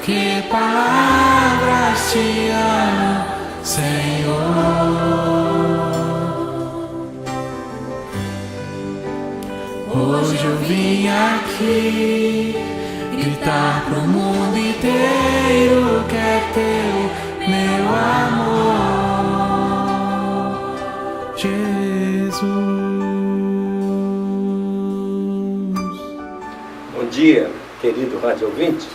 que palavras te amo, Senhor. Hoje eu vim aqui gritar pro mundo inteiro que é teu, meu amor, Jesus. Bom dia, querido rádio ouvinte.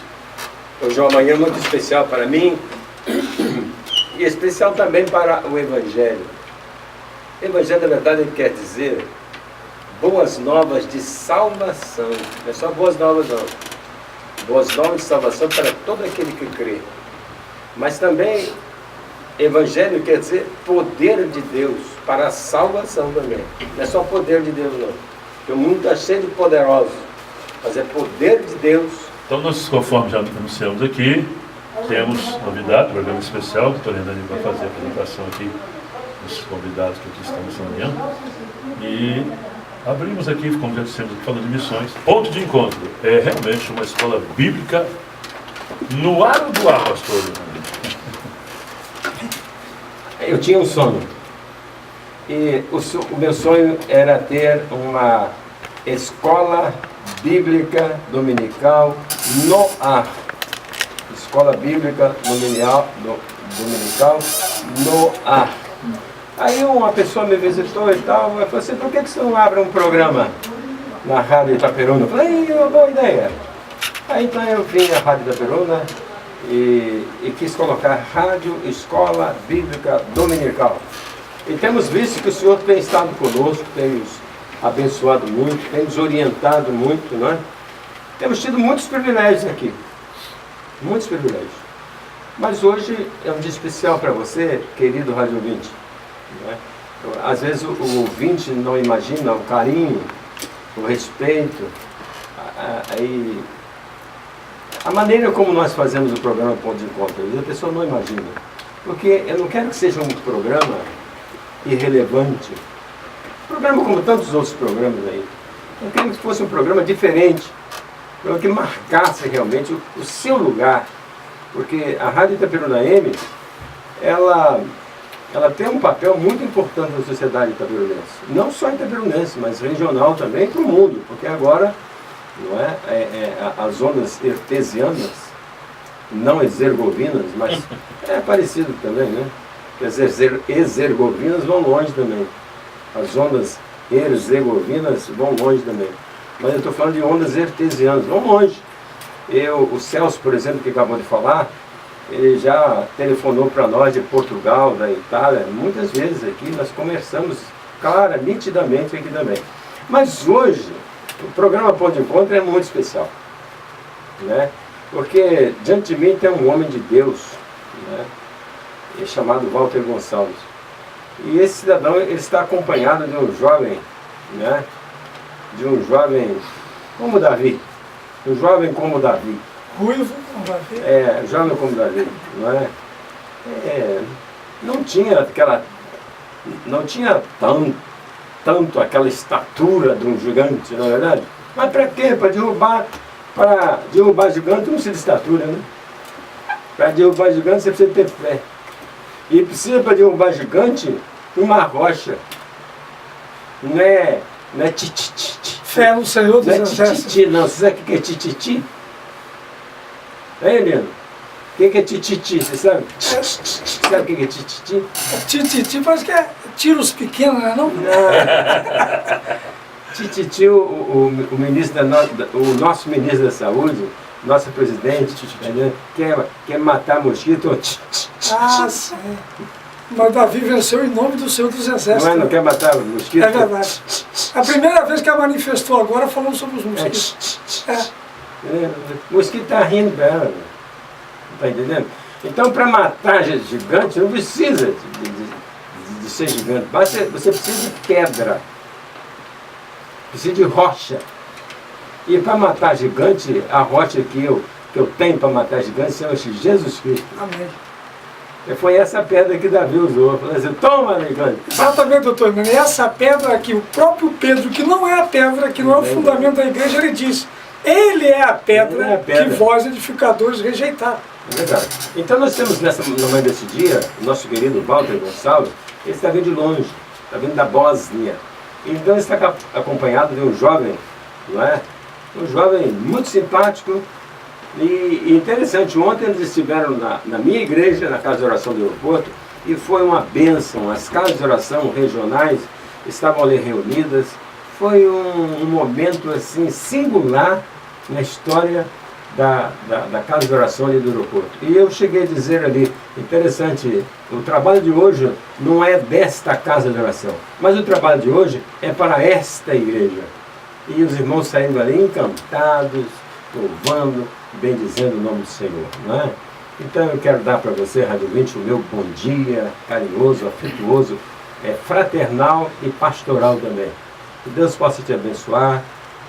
Hoje é uma manhã muito especial para mim e especial também para o Evangelho. O Evangelho, na verdade, ele quer dizer boas novas de salvação. Não é só boas novas, não. Boas novas de salvação para todo aquele que crê. Mas também, Evangelho quer dizer poder de Deus para a salvação também. Não é só poder de Deus, não. Porque o mundo está cheio de poderosos. Mas é poder de Deus. Então, nós, conforme já anunciamos aqui, temos novidade, programa especial, que estou lendo ali para fazer a apresentação aqui dos convidados que aqui estão nessa manhã. E abrimos aqui, como já dissemos, falando de missões. Ponto de encontro é realmente uma escola bíblica no ar do ar, pastor. Eu tinha um sonho. E o meu sonho era ter uma escola bíblica dominical no ar. Escola bíblica dominical no ar. Aí uma pessoa me visitou e tal, eu falei assim, por que você não abre um programa na Rádio Itaperuna? Eu falei, é uma boa ideia. Aí então eu vim à Rádio Itaperuna e quis colocar Rádio Escola Bíblica Dominical. E temos visto que o Senhor tem estado conosco, tem nos abençoado muito, tem nos orientado muito, não é? Temos tido muitos privilégios aqui. Muitos privilégios. Mas hoje é um dia especial para você, querido rádio ouvinte. Não é? Às vezes o ouvinte não imagina o carinho, o respeito, a maneira como nós fazemos o programa Ponto de Encontro. A pessoa não imagina. Porque eu não quero que seja um programa irrelevante. Programa como tantos outros programas aí. Eu queria que fosse um programa diferente. Um programa que marcasse realmente o seu lugar. Porque a Rádio Itaperuna M, ela tem um papel muito importante na sociedade itaperunense. Não só itaperunense, mas regional também para o mundo. Porque agora, não é, as ondas artesianas, não exergovinas, mas é parecido também, né? Porque as exergovinas vão longe também. As ondas herzegovinas vão longe também. Mas eu estou falando de ondas artesianas, vão longe. O Celso, por exemplo, que acabou de falar, ele já telefonou para nós de Portugal, da Itália, muitas vezes aqui, nós conversamos, claro, nitidamente aqui também. Mas hoje, o programa Ponto de Encontro é muito especial, né? Porque diante de mim tem um homem de Deus, né? Chamado Walter Gonçalves. E esse cidadão, ele está acompanhado de um jovem, né? De um jovem como Davi. Um jovem como Davi. Ruivo como Davi? Jovem como Davi, não é? Não tinha tanto aquela estatura de um gigante, não é verdade? Mas para quê? Para derrubar gigante não precisa de estatura, né? Para derrubar gigante você precisa ter fé. E precisa para derrubar gigante uma rocha. Não é tititi. Fé no Senhor dos Exércitos. Não, você sabe o que é tititi? Helena? O que é tititi? Você sabe? Sabe o que é tititi? Tititi parece que é tiros pequenos, não é não? Não. Tititi, o nosso ministro da Saúde, nosso presidente, quer matar mosquito. Ah, sim. Mas Davi venceu em nome do Senhor dos Exércitos. Não quer matar mosquito? É verdade. A primeira vez que ela manifestou agora falando sobre os mosquitos. O mosquito está rindo para ela. Está entendendo? Então, para matar gigante, não precisa de ser gigante. Você precisa de pedra. Precisa de rocha. E para matar gigante, a rocha que eu tenho para matar gigante chama-se Jesus Cristo. Amém. E foi essa pedra que Davi usou. Falou assim, toma, gigante. Exatamente, doutor. E essa pedra aqui, o próprio Pedro, que não é a pedra, que não é o fundamento da igreja, ele diz, Ele é a pedra, Ele é a pedra. que vós, edificadores, rejeitaram. É verdade. Então nós temos na manhã desse dia, o nosso querido Walter Gonçalves, ele está vindo de longe, está vindo da Bósnia. Então ele está acompanhado de um jovem, não é? Um jovem muito simpático e interessante. Ontem eles estiveram na minha igreja, na Casa de Oração do Aeroporto, e foi uma bênção. As casas de oração regionais estavam ali reunidas. Foi um momento assim singular na história da Casa de Oração ali do aeroporto. E eu cheguei a dizer ali, interessante, o trabalho de hoje não é desta Casa de Oração, mas o trabalho de hoje é para esta igreja. E os irmãos saindo ali encantados, louvando, bendizendo o nome do Senhor, não é? Então eu quero dar para você, Rádio 20, o meu bom dia, carinhoso, afetuoso, fraternal e pastoral também. Que Deus possa te abençoar,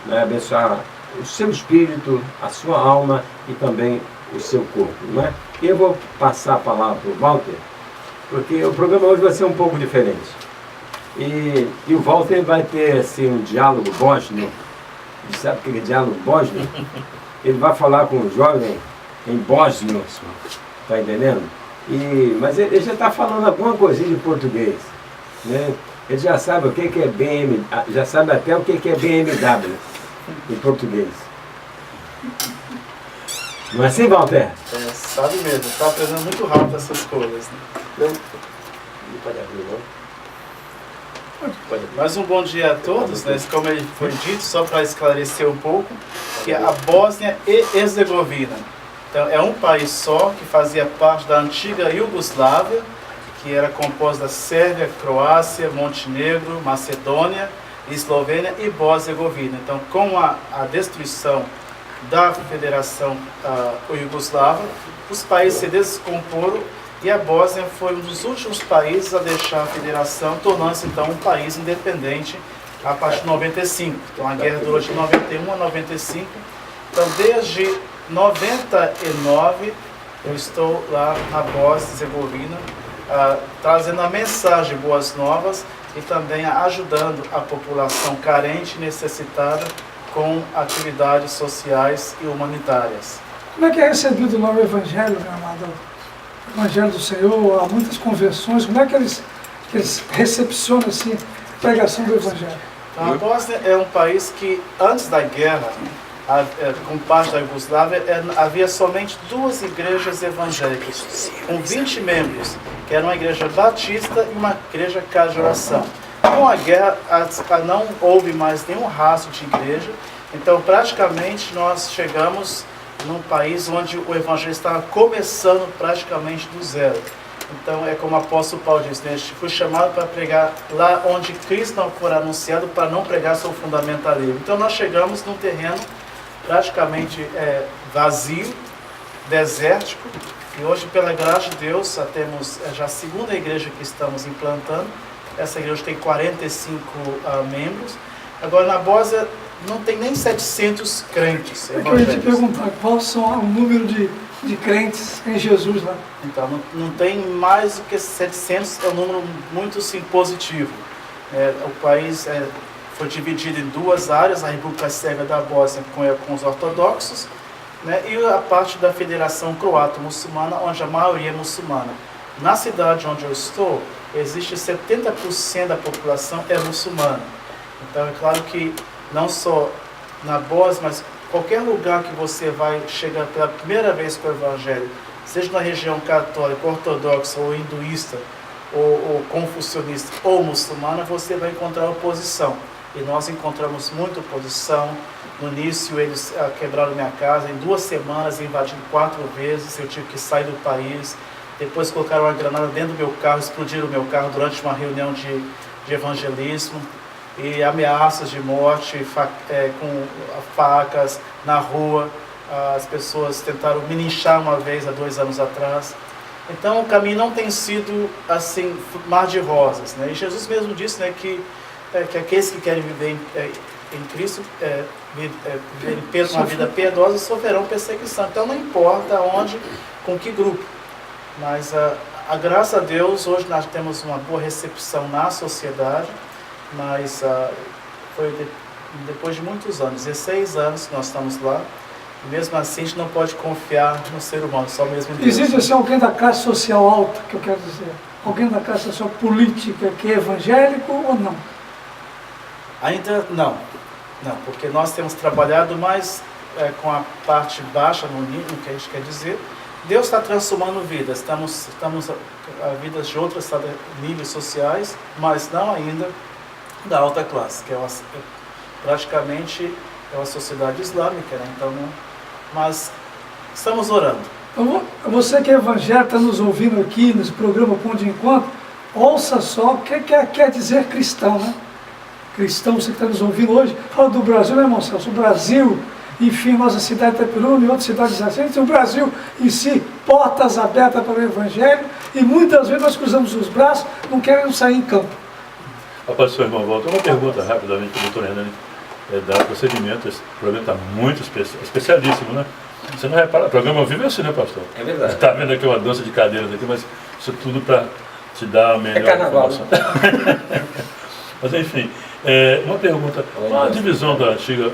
né? Abençoar o seu espírito, a sua alma e também o seu corpo, não é? E eu vou passar a palavra para o Walter, porque o programa hoje vai ser um pouco diferente. E o Walter vai ter assim, um diálogo bósnio. Sabe o que é diálogo bósnio? Ele vai falar com o jovem em bósnio, está entendendo? Mas ele já está falando alguma coisinha de português, né? Ele já sabe o que é BMW, já sabe até o que é BMW em português. Não é assim, Walter? Sabe mesmo, está aprendendo muito rápido essas coisas. Né? Não pode abrir, não? Mais um bom dia a todos, né? Como ele foi dito, só para esclarecer um pouco, que é a Bósnia e Herzegovina. Então, é um país só que fazia parte da antiga Iugoslávia, que era composta da Sérvia, Croácia, Montenegro, Macedônia, Eslovênia e Bósnia-Herzegovina. Então, com a destruição da Federação Iugoslava, os países se descomporam e a Bósnia foi um dos últimos países a deixar a federação, tornando-se então um país independente a partir de 95. Então a guerra durou de 91 a 95. Então desde 99 eu estou lá na Bósnia-Herzegovina, trazendo a mensagem Boas Novas e também ajudando a população carente e necessitada com atividades sociais e humanitárias. Como é que é recebido o novo Evangelho, meu amado? O Evangelho do Senhor, há muitas conversões. Como é que eles recepcionam assim, a pregação do Evangelho? Então, a Bósnia é um país que, antes da guerra, com parte da Iugoslávia, havia somente 2 igrejas evangélicas, com 20 membros, que era uma igreja batista e uma igreja casa de oração. Com a guerra, não houve mais nenhum rastro de igreja, então praticamente nós chegamos num país onde o evangelho estava começando praticamente do zero. Então é como o apóstolo Paulo diz, né? Fui chamado para pregar lá onde Cristo não for anunciado, para não pregar seu fundamento alheio. Então nós chegamos num terreno praticamente vazio, desértico, e hoje, pela graça de Deus, temos já a segunda igreja que estamos implantando. Essa igreja tem 45 membros. Agora, na Bósnia, não tem nem 700 crentes Eu queria te perguntar, qual são o número de crentes em Jesus lá? Então, não tem mais do que 700, é um número muito sim, positivo. O país foi dividido em 2 áreas, a República Sérvia da Bósnia com os ortodoxos, né, e a parte da Federação Croata-Muçulmana, onde a maioria é muçulmana. Na cidade onde eu estou, existe 70% da população é muçulmana. Então é claro que não só na Bósnia, mas qualquer lugar que você vai chegar pela primeira vez com o Evangelho, seja na região católica, ortodoxa ou hinduísta, ou confucionista ou muçulmana, você vai encontrar oposição. E nós encontramos muita oposição. No início eles quebraram minha casa, em 2 semanas invadiram 4 vezes, eu tive que sair do país. Depois colocaram uma granada dentro do meu carro, explodiram o meu carro durante uma reunião de evangelismo. E ameaças de morte com facas na rua. As pessoas tentaram me linchar uma vez há 2 anos atrás. Então o caminho não tem sido assim, mar de rosas, né? E Jesus mesmo disse, né, que aqueles que querem viver em Cristo, viverem uma vida piedosa, sofrerão perseguição. Então não importa onde, com que grupo. Mas a graça a Deus, hoje nós temos uma boa recepção na sociedade, mas foi depois de muitos anos, 16 anos que nós estamos lá, e mesmo assim a gente não pode confiar no ser humano, só mesmo em Deus. Existe assim, alguém da classe social alta, que eu quero dizer? Alguém da classe social política que é evangélico ou não? Ainda não, porque nós temos trabalhado mais com a parte baixa no nível, que a gente quer dizer. Deus está transformando vidas, estamos a vidas de outros níveis sociais, mas não ainda da alta classe, que praticamente é uma sociedade islâmica, né? Então, mas estamos orando. Então, você que é evangélico, está nos ouvindo aqui nesse programa Ponto de Encontro, ouça só o que quer dizer cristão, né? Cristão, você que está nos ouvindo hoje, fala do Brasil, né, irmão Celso? O Brasil, enfim, nossa cidade de Itaperuna e outras cidades assim, o Brasil em si, portas abertas para o Evangelho, e muitas vezes nós cruzamos os braços, não queremos sair em campo. Pastor irmão Walter, uma pergunta rapidamente para o doutor Hernani, dar procedimento. Esse programa está muito especialíssimo, né? Você não repara, o programa ao vivo é assim, né, pastor? É verdade. Está vendo aqui uma dança de cadeiras aqui, mas isso tudo para te dar a melhor carnaval, informação. Mas enfim, uma pergunta, a divisão da antiga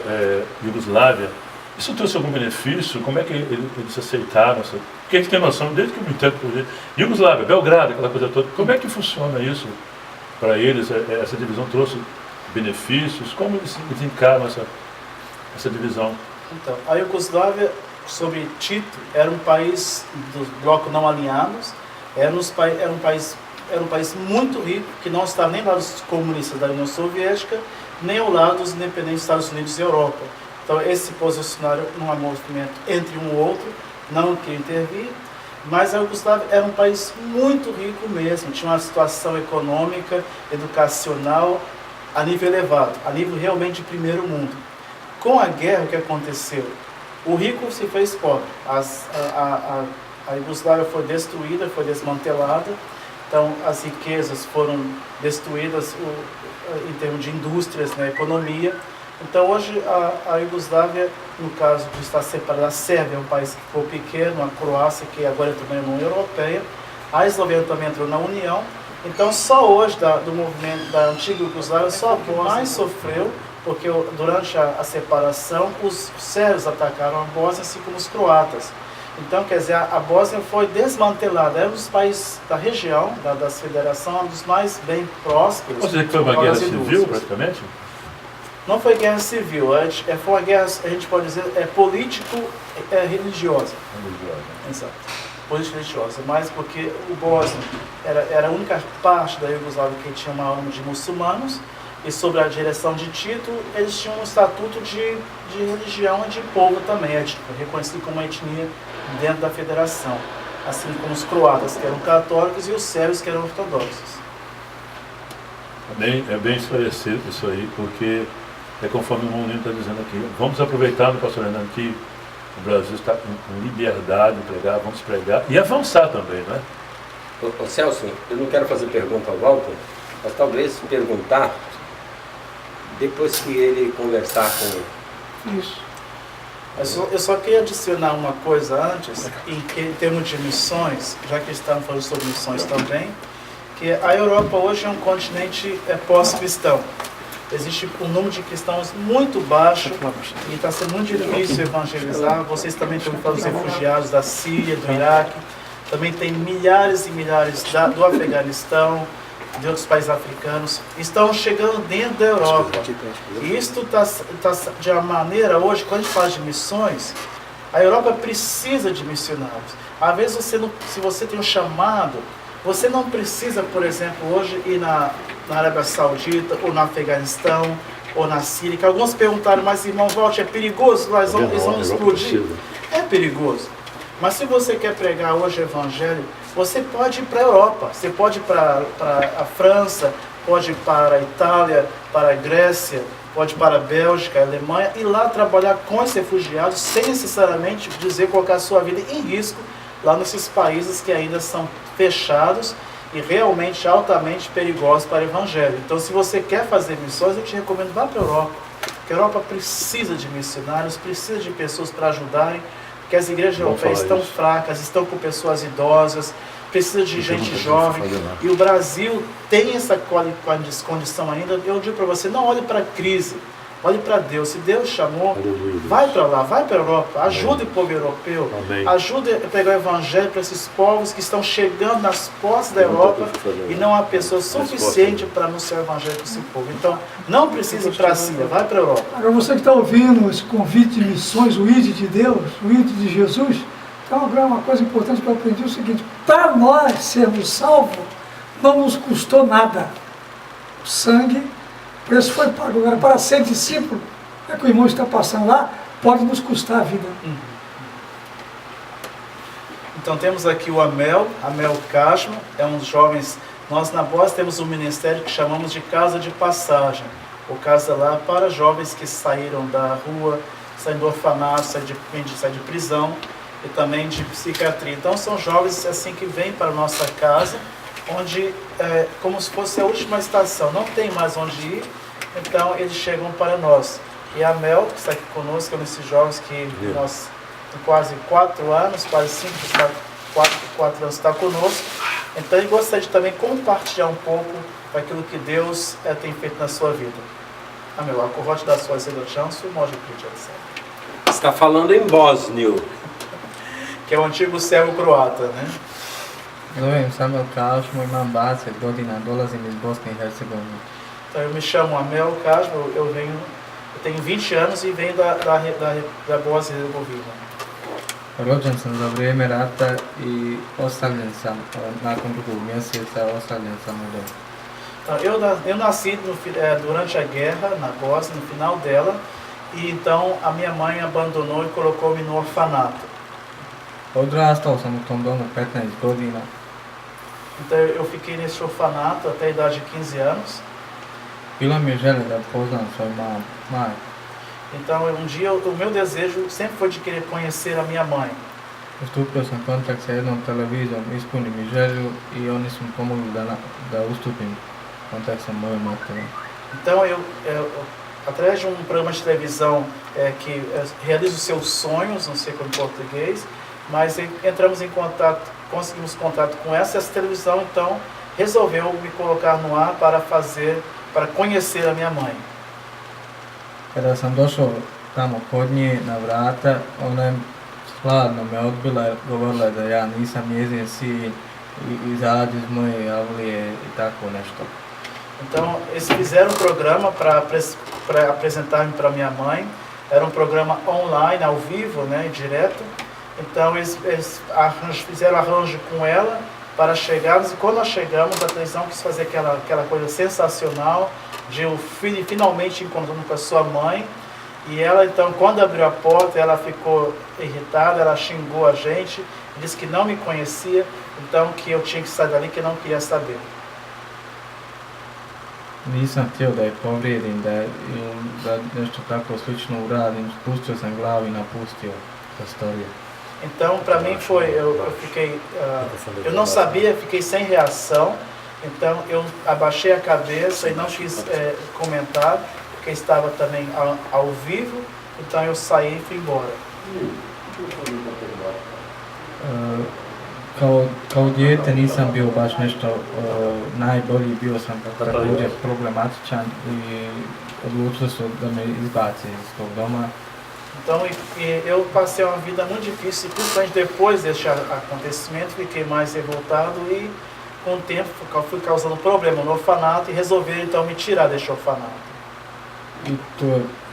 Iugoslávia, isso trouxe algum benefício? Como é que eles aceitaram? Porque a gente tem noção, desde que eu me entendo por jeito, Iugoslávia, Belgrado, aquela coisa toda, como é que funciona isso para eles? Essa divisão trouxe benefícios? Como eles encaram essa divisão? Então, a Iugoslávia, sob Tito, era um país do bloco não alinhados, era um país muito rico, que não estava nem lá dos comunistas da União Soviética, nem ao lado dos independentes dos Estados Unidos e Europa. Então, esse posicionário não é movimento entre um e outro, não queria intervir, mas a Iugoslávia era um país muito rico mesmo, tinha uma situação econômica, educacional, a nível elevado, a nível realmente de primeiro mundo. Com a guerra, o que aconteceu? O rico se fez pobre, a Iugoslávia foi destruída, foi desmantelada, então as riquezas foram destruídas em termos de indústrias, né, economia. Então hoje a Iugoslávia, no caso de estar separada, a Sérvia é um país que ficou pequeno, a Croácia, que agora entrou na União Europeia, a Eslovênia também entrou na União. Então só hoje, do movimento da antiga Iugoslávia, só a que mais sofreu, porque durante a separação os sérvios atacaram a Bósnia, assim como os croatas. Então, quer dizer, a Bósnia foi desmantelada, era um dos países da região, da federação, um dos mais bem prósperos. Ou seja, que foi uma guerra civil, praticamente? Não foi guerra civil, foi uma guerra, a gente pode dizer, político-religiosa. Exato. Político-religiosa, mas porque o Bósnia era a única parte da Iugoslávia que tinha uma alma de muçulmanos, e sob a direção de Tito, eles tinham um estatuto de religião e de povo também, étnico, reconhecido como uma etnia dentro da federação, assim como os croatas, que eram católicos, e os sérvios, que eram ortodoxos. É bem esclarecido isso aí, porque é conforme o irmão Nino está dizendo aqui, vamos aproveitar no pastor Hernani que o Brasil está com liberdade de pregar, vamos pregar e avançar também, não é? Ô Celso, eu não quero fazer pergunta ao Walter, mas talvez perguntar depois que ele conversar com... Isso. Eu só queria adicionar uma coisa antes, em termos de missões, já que estamos falando sobre missões também, que a Europa hoje é um continente pós-cristão. Existe um número de cristãos muito baixo e está sendo muito difícil evangelizar. Vocês também estão falando dos refugiados da Síria, do Iraque, também tem milhares e milhares do Afeganistão, de outros países africanos, estão chegando dentro da Europa. E isso está de uma maneira, hoje, quando a gente fala de missões, a Europa precisa de missionários. Às vezes, se você tem um chamado, você não precisa, por exemplo, hoje ir na Arábia Saudita, ou no Afeganistão, ou na Síria, que alguns perguntaram, mas irmão Walter, é perigoso? Eles vão explodir. É perigoso. Mas se você quer pregar hoje o Evangelho, você pode ir para a Europa, você pode ir para a França, pode ir para a Itália, para a Grécia, pode ir para a Bélgica, a Alemanha, e lá trabalhar com os refugiados, sem necessariamente colocar a sua vida em risco, lá nesses países que ainda são fechados e realmente altamente perigosos para o Evangelho. Então, se você quer fazer missões, eu te recomendo vá para a Europa, porque a Europa precisa de missionários, precisa de pessoas para ajudarem, porque as igrejas europeias estão fracas, estão com pessoas idosas, precisa de gente jovem, e o Brasil tem essa condição ainda. Eu digo para você, não olhe para a crise, Olhe para Deus. Se Deus chamou, Aleluia. vai para lá, vai para a Europa. Ajude o povo europeu. Amém. Ajude a pregar o evangelho para esses povos que estão chegando nas portas da Europa e não há pessoas suficiente para anunciar o evangelho para esse povo. Então, não precisa ir para a Síria, vai para a Europa. Agora, você que está ouvindo esse convite de missões, o ID de Deus, o ID de Jesus, então uma coisa importante que eu aprendi é o seguinte: para nós sermos salvos, não nos custou nada. O sangue, o preço foi pago. Agora, para ser discípulo, é que o irmão está passando lá, pode nos custar a vida. Então temos aqui o Amel Cashman, é um dos jovens. Nós na Boas temos um ministério que chamamos de Casa de Passagem, ou Casa lá para jovens que saíram da rua, saem do orfanato, saem de prisão e também de psiquiatria. Então são jovens assim que vêm para a nossa casa, onde é como se fosse a última estação, não tem mais onde ir, então eles chegam para nós. E a Mel, que está aqui conosco, é um desses jovens que nós, tem quase 4 anos, quase 5, 4 anos está conosco. Então ele gostaria de também compartilhar um pouco daquilo que Deus tem feito na sua vida. A Mel, a corrote da sua chance, može pričati. Está falando em bósnio. Que é o antigo servo croata, né? Zovem se Amel Cashman, imam 20 godina, dolazim iz Bosne i Hercegovine. Então eu me chamo Amel Cashman, eu tenho 20 anos e venho da Bósnia e Hercegovina. Rođen sam za vrijeme rata i ostavljen sam nakon 2 mjeseca, ostavljen sam u domu. Então, eu nasci durante a guerra na Bósnia, no final dela, e então a minha mãe abandonou e colocou-me no orfanato. Odrastao sam u tom domu 15 godina. Então eu fiquei nesse orfanato até a idade de 15 anos. Bila mi je želja da poznam svoju majku. Então um dia o meu desejo sempre foi de querer conhecer a minha mãe. Ustupio sam kontakt sa jednom televizijom, ispuni mi želju i oni su mi pomogli da ustupim kontakt sa mojom materom. Então através de um programa de televisão que realiza os seus sonhos, não sei como em português, mas entramos em contato, conseguimos contato com essa televisão, então resolveu me colocar no ar para conhecer a minha mãe. Kada sam došao tamo kod nje na vrata, ona je hladno me odbila, govorila da ja nisam njezin sin i izađi iz moje javlije i tako nešto. Então, eles fizeram um programa para apresentar-me para minha mãe. Era um programa online, ao vivo, né, direto. Então, eles fizeram arranjo com ela para chegarmos. E quando nós chegamos, a televisão quis fazer aquela coisa sensacional de o filho finalmente encontrando com a sua mãe. E ela, então, quando abriu a porta, ela ficou irritada, ela xingou a gente, disse que não me conhecia, então que eu tinha que sair dali, que não queria saber. Nisam htio da je povrijedim, da nešto tako slično uradim, spustio sam glavu i napustio prostoriju. Então, para mim foi, eu não sabia, fiquei sem reação, então eu abaixei a cabeça e não quis comentar, porque estava também ao vivo, então eu saí e fui embora. Kao dijete nisam bio baš nešto najbolji, bio sam također problematičan i odlučili su da me izbaci iz tog doma. Então eu passei uma vida muito difícil, principalmente depois deste acontecimento, fiquei mais revoltado e com o tempo fui causando problema no orfanato e resolveram então me tirar deste orfanato.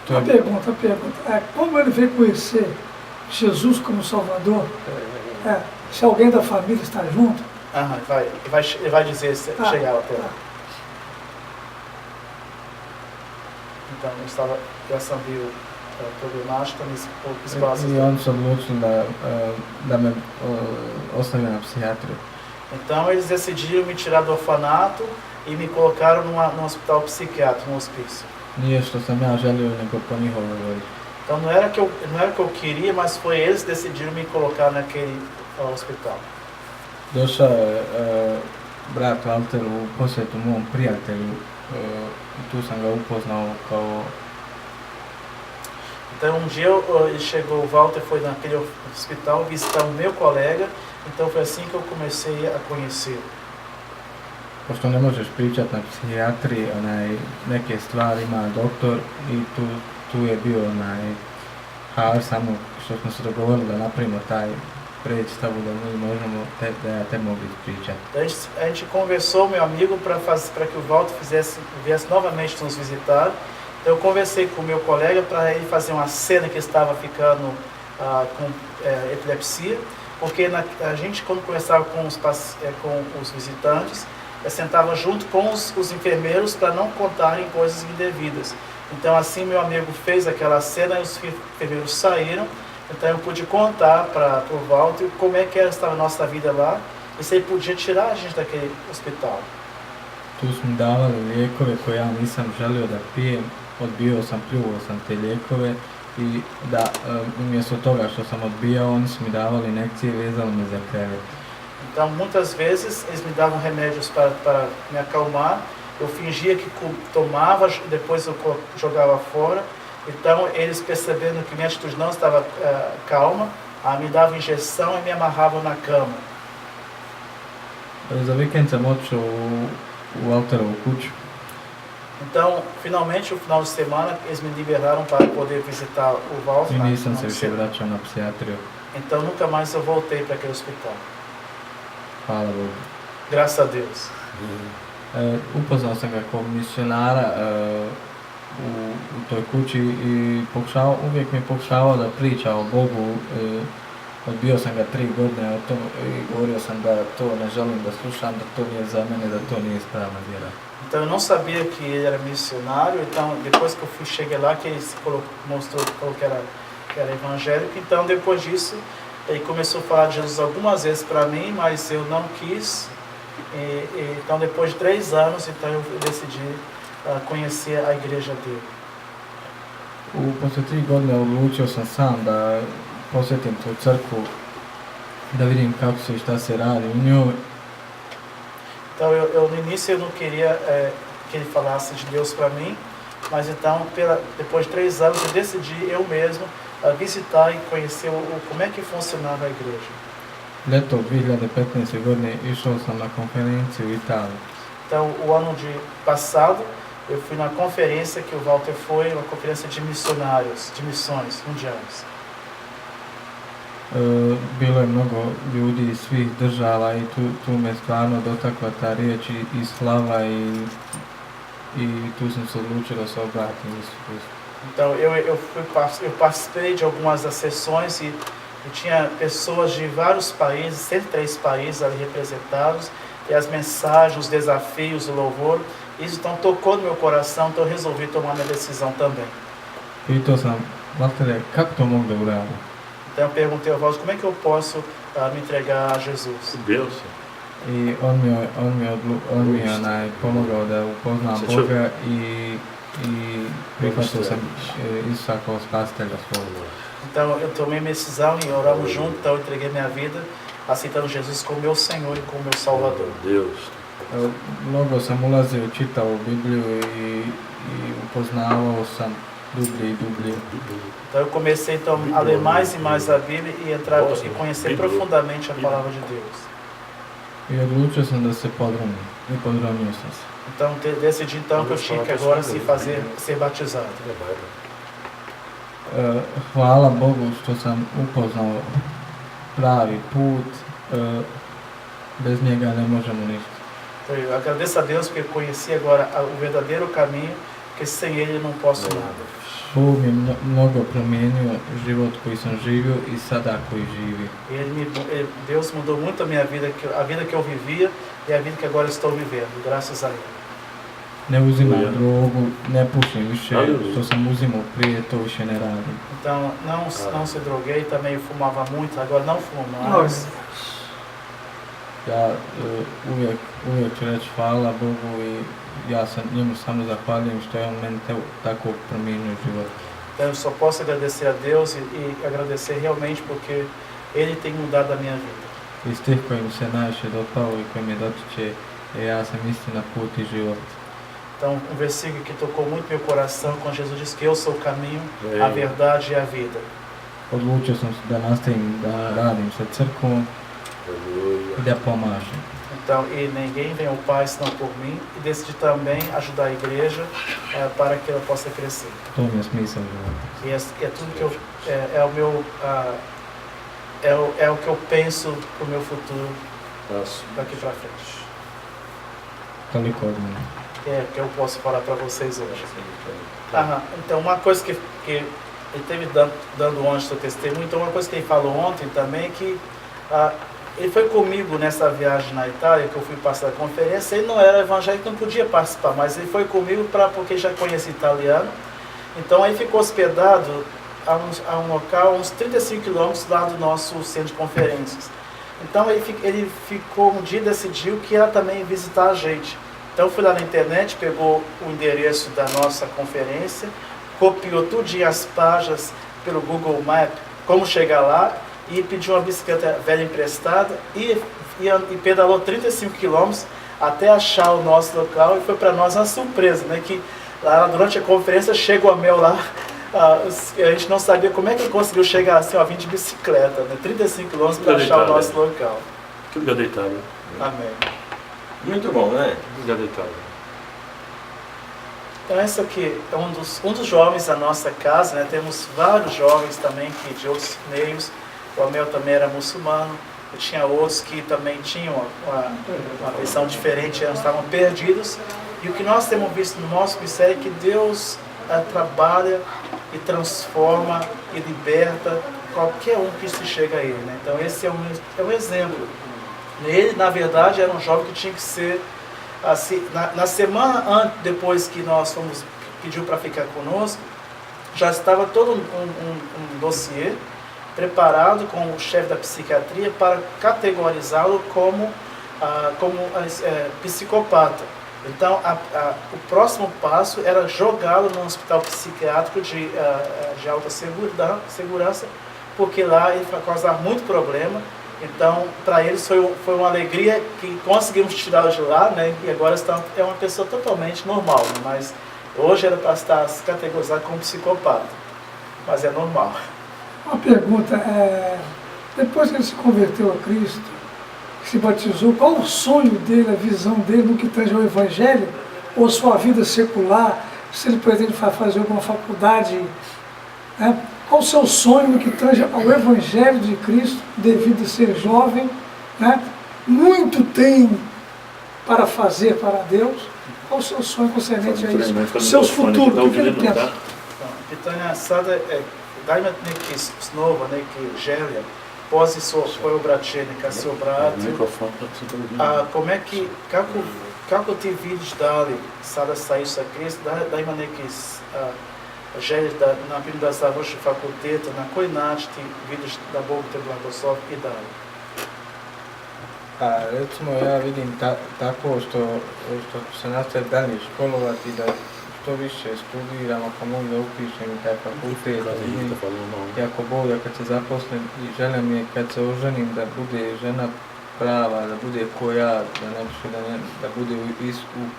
Uma pergunta. Como ele veio conhecer Jesus como Salvador? Se alguém da família está junto? Ele vai dizer se chegar até lá. Então já sam bio problematičan i spasio. I oni su odlučili da me ostavio na psihijatriju. Então eles decidiram me tirar do orfanato e me colocaram num hospital psiquiátrico, num hospício. Nije što sam ja želio, nego po njihovoj volji. Então não era que eu queria, mas foi eles que decidiram me colocar naquele hospital. Došao je brat Walter u posjetu mom prijatelju i tu sam ga upoznao kao... Então um dia ele chegou, o Walter foi naquele hospital visitar o meu colega, então foi assim que eu comecei a conhecer. pošto ne možeš pričat na psihijatriji, neke stvari ima doktor i tu je bio Har samo što smo se dogovorili da napravimo taj predstavu da mi možemo da ja te mogu ispričati. A gente conversou, meu amigo, para que o Walter viesse novamente nos visitar. Então eu conversei com o meu colega para ele fazer uma cena que estava ficando com epilepsia, porque a gente, quando conversava com os visitantes, sentava junto com os enfermeiros para não contarem coisas indevidas. Então assim meu amigo fez aquela cena e os enfermeiros saíram. Então eu pude contar para o Walter como é que estava a nossa vida lá e se ele podia tirar a gente daquele hospital. Tu su mi davali lijekove koje ja nisam želio da pijem, odbijao sam, pljuvao sam te lijekove i da umjesto toga što sam odbijao, oni su mi davali injekcije i vezali me za krevet. Então muitas vezes eles me davam remédios para me acalmar, eu fingia que tomava e depois eu jogava fora. Então eles percebendo que minha atitude não estava calma, me davam injeção e me amarravam na cama. Za vikend sam otišao u Walterovu kuću. Então, finalmente, no final de semana, eles me liberaram para poder visitar o Walter. I nisam se više vraćao na psihijatriju. Então nunca mais eu voltei para aquele hospital. Hvala Bogu. Graças a Deus. Upoznao sam ga kao misionara u toj kući i uvijek mi je pokušavao da priča o Bogu. Odbio sam ga 3 godine o tom i govorio sam da to ne želim da slušam, da to nije za mene, da to nije ispravna vjera. Então eu não sabia que ele era missionário, então depois que eu cheguei lá que ele falou que era evangélico, então depois disso ele começou a falar de Jesus algumas vezes para mim, mas eu não quis. Então depois de 3 anos, então eu decidi conhecer a igreja dele. Poslije 3 godine odlučio sam sam da posjetim tu crkvu, da vidim kako se i šta se radi u njoj. Então eu no início eu não queria que ele falasse de Deus para mim, mas então depois de 3 anos eu decidi eu mesmo visitar e conhecer como é que funcionava a igreja. Ljeto 2015. godine išao sam na konferenciju u Italiji. Então o ano passado eu fui na conferência que o Walter foi, uma conferência de missionários, de missões mundiais. Bilo je mnogo ljudi iz svih država i tu me stvarno dotakla ta riječ i slava i tu sam se odlučio da se obratim Isu Hristu. Então eu participei de algumas das sessões e tinha pessoas de vários países, 103 países ali representados, e as mensagens, os desafios, o louvor, isso então tocou no meu coração, então eu resolvi tomar minha decisão também. Pitao sam, Valtere, kako to mogu da uradim? Então eu perguntei ao Walter, como é que eu posso me entregar a Jesus? Deus. I on mi je pomogao da upoznam Boga i prihvatio sam Isusa kao spasitelja svoga. Então eu tomei minha decisão e oramos juntos, então eu entreguei minha vida, aceitando Jesus como meu Senhor e como meu Salvador. Deus. Mnogo sam ulazio, čitao Bibliju i upoznavao sam dublje i dublje. Então eu comecei então, a ler mais e mais a Bíblia e entrar e conhecer profundamente a palavra de Deus. I odlučio sam da se podrumim i podrumio sam se. Então decidi então que eu tinha que agora ser batizado. Hvala Bogu što sam upoznao pravi put, bez njega ne možemo ništa. Então eu agradeço a Deus porque eu conheci agora o verdadeiro caminho, porque sem ele eu não posso nada. Bog mi je mnogo promijenio život koji sam živio i sada koji živi. Deus mudou muito a minha vida, a vida que eu vivia e a vida que agora estou vivendo, graças a Ele. Ne uzimam drogu, ne pušim više, što sam uzimao prije, to više ne radim. Então não se droguei, também fumava muito, agora não fumo mais. Ja uvijek ću reći hvala Bogu i ja sam njemu samo zahvaljujem što je on meni tako promijenio život. Então eu só posso agradecer a Deus e agradecer realmente porque Ele tem mudado a minha vida. I stih koji mi se najviše dopao i koji me dotiče je ja sam istina, put i život. Então um versículo que tocou muito meu coração quando Jesus disse que eu sou o caminho, a verdade e a vida. Odlučio sam se da nastavim da radim sa crkvom i da pomažem. Então, e ninguém vem ao Pai senão por mim, e decidi também ajudar a igreja para que ela possa crescer. Tome as missas, E é tudo que eu é o meu é o que eu penso para o meu futuro daqui para frente. É que eu posso falar para vocês hoje. Então, uma coisa que ele teve dando ontem seu testemunho, então uma coisa que ele falou ontem também é que ele foi comigo nessa viagem na Itália, que eu fui passar a conferência. Ele não era evangélico, não podia participar, mas ele foi comigo porque já conhecia italiano. Então aí ficou hospedado a um local, uns 35 quilômetros lá do nosso centro de conferências. Então ele ficou, um dia decidiu que ia também visitar a gente. Então fui lá na internet, pegou o endereço da nossa conferência, copiou tudinho as páginas pelo Google Maps, como chegar lá, e pediu uma bicicleta velha emprestada e pedalou 35 quilômetros até achar o nosso local, e foi para nós uma surpresa, né? Que lá durante a conferência chegou a Mel lá, a gente não sabia como é que ele conseguiu chegar assim, vindo de bicicleta, né? 35 quilômetros para achar o nosso local. Tudo lugar da Itália. Amém. Muito bom, né? Tudo lugar da Itália. Então esse aqui é um dos jovens da nossa casa, né? Temos vários jovens também que de outros meios. O Amel também era muçulmano, e tinha outros que também tinham uma visão diferente, eles estavam perdidos. E o que nós temos visto no nosso ministério é que Deus trabalha e transforma e liberta qualquer um que se chega a Ele, né? Então esse é um exemplo. Ele, na verdade, era um jovem que tinha que ser, assim, na semana depois que nós pediu para ficar conosco, já estava todo um dossiê preparado com o chefe da psiquiatria para categorizá-lo como psicopata. Então, o próximo passo era jogá-lo num hospital psiquiátrico de alta segurança, porque lá ele vai causar muito problema. Então, para eles foi uma alegria que conseguimos tirá-lo de lá, né? E agora é uma pessoa totalmente normal, né? Mas hoje era para estar categorizado como psicopata, mas é normal. Uma pergunta, depois que ele se converteu a Cristo, que se batizou, qual o sonho dele, a visão dele no que tange ao Evangelho, ou sua vida secular, se ele pretende fazer alguma faculdade, né? Qual o seu sonho no que tange ao Evangelho de Cristo, devido a ser jovem, né? Muito tem para fazer para Deus. Qual o seu sonho concernente a isso? Seus futuros, o que ele pensa? Pitanja sada dajme neki snova, neki želje, poziv svoje obraćenje, se obrati. Como é que, kako ti vidiš da li sada stojiš sa Kristom, da ima neki želje da, naprimjer, da završi fakulteta, na koji način ti vidiš da Bog te blagoslovi i dalje? Recimo ja vidim tako što se nastaje dalje školovati, da što više studiram, ako mogu da upišem i taj fakultet, i ako Bog, kad se zaposlim, želja mi je kad se oženim da bude žena prava, da bude ko ja, da bude u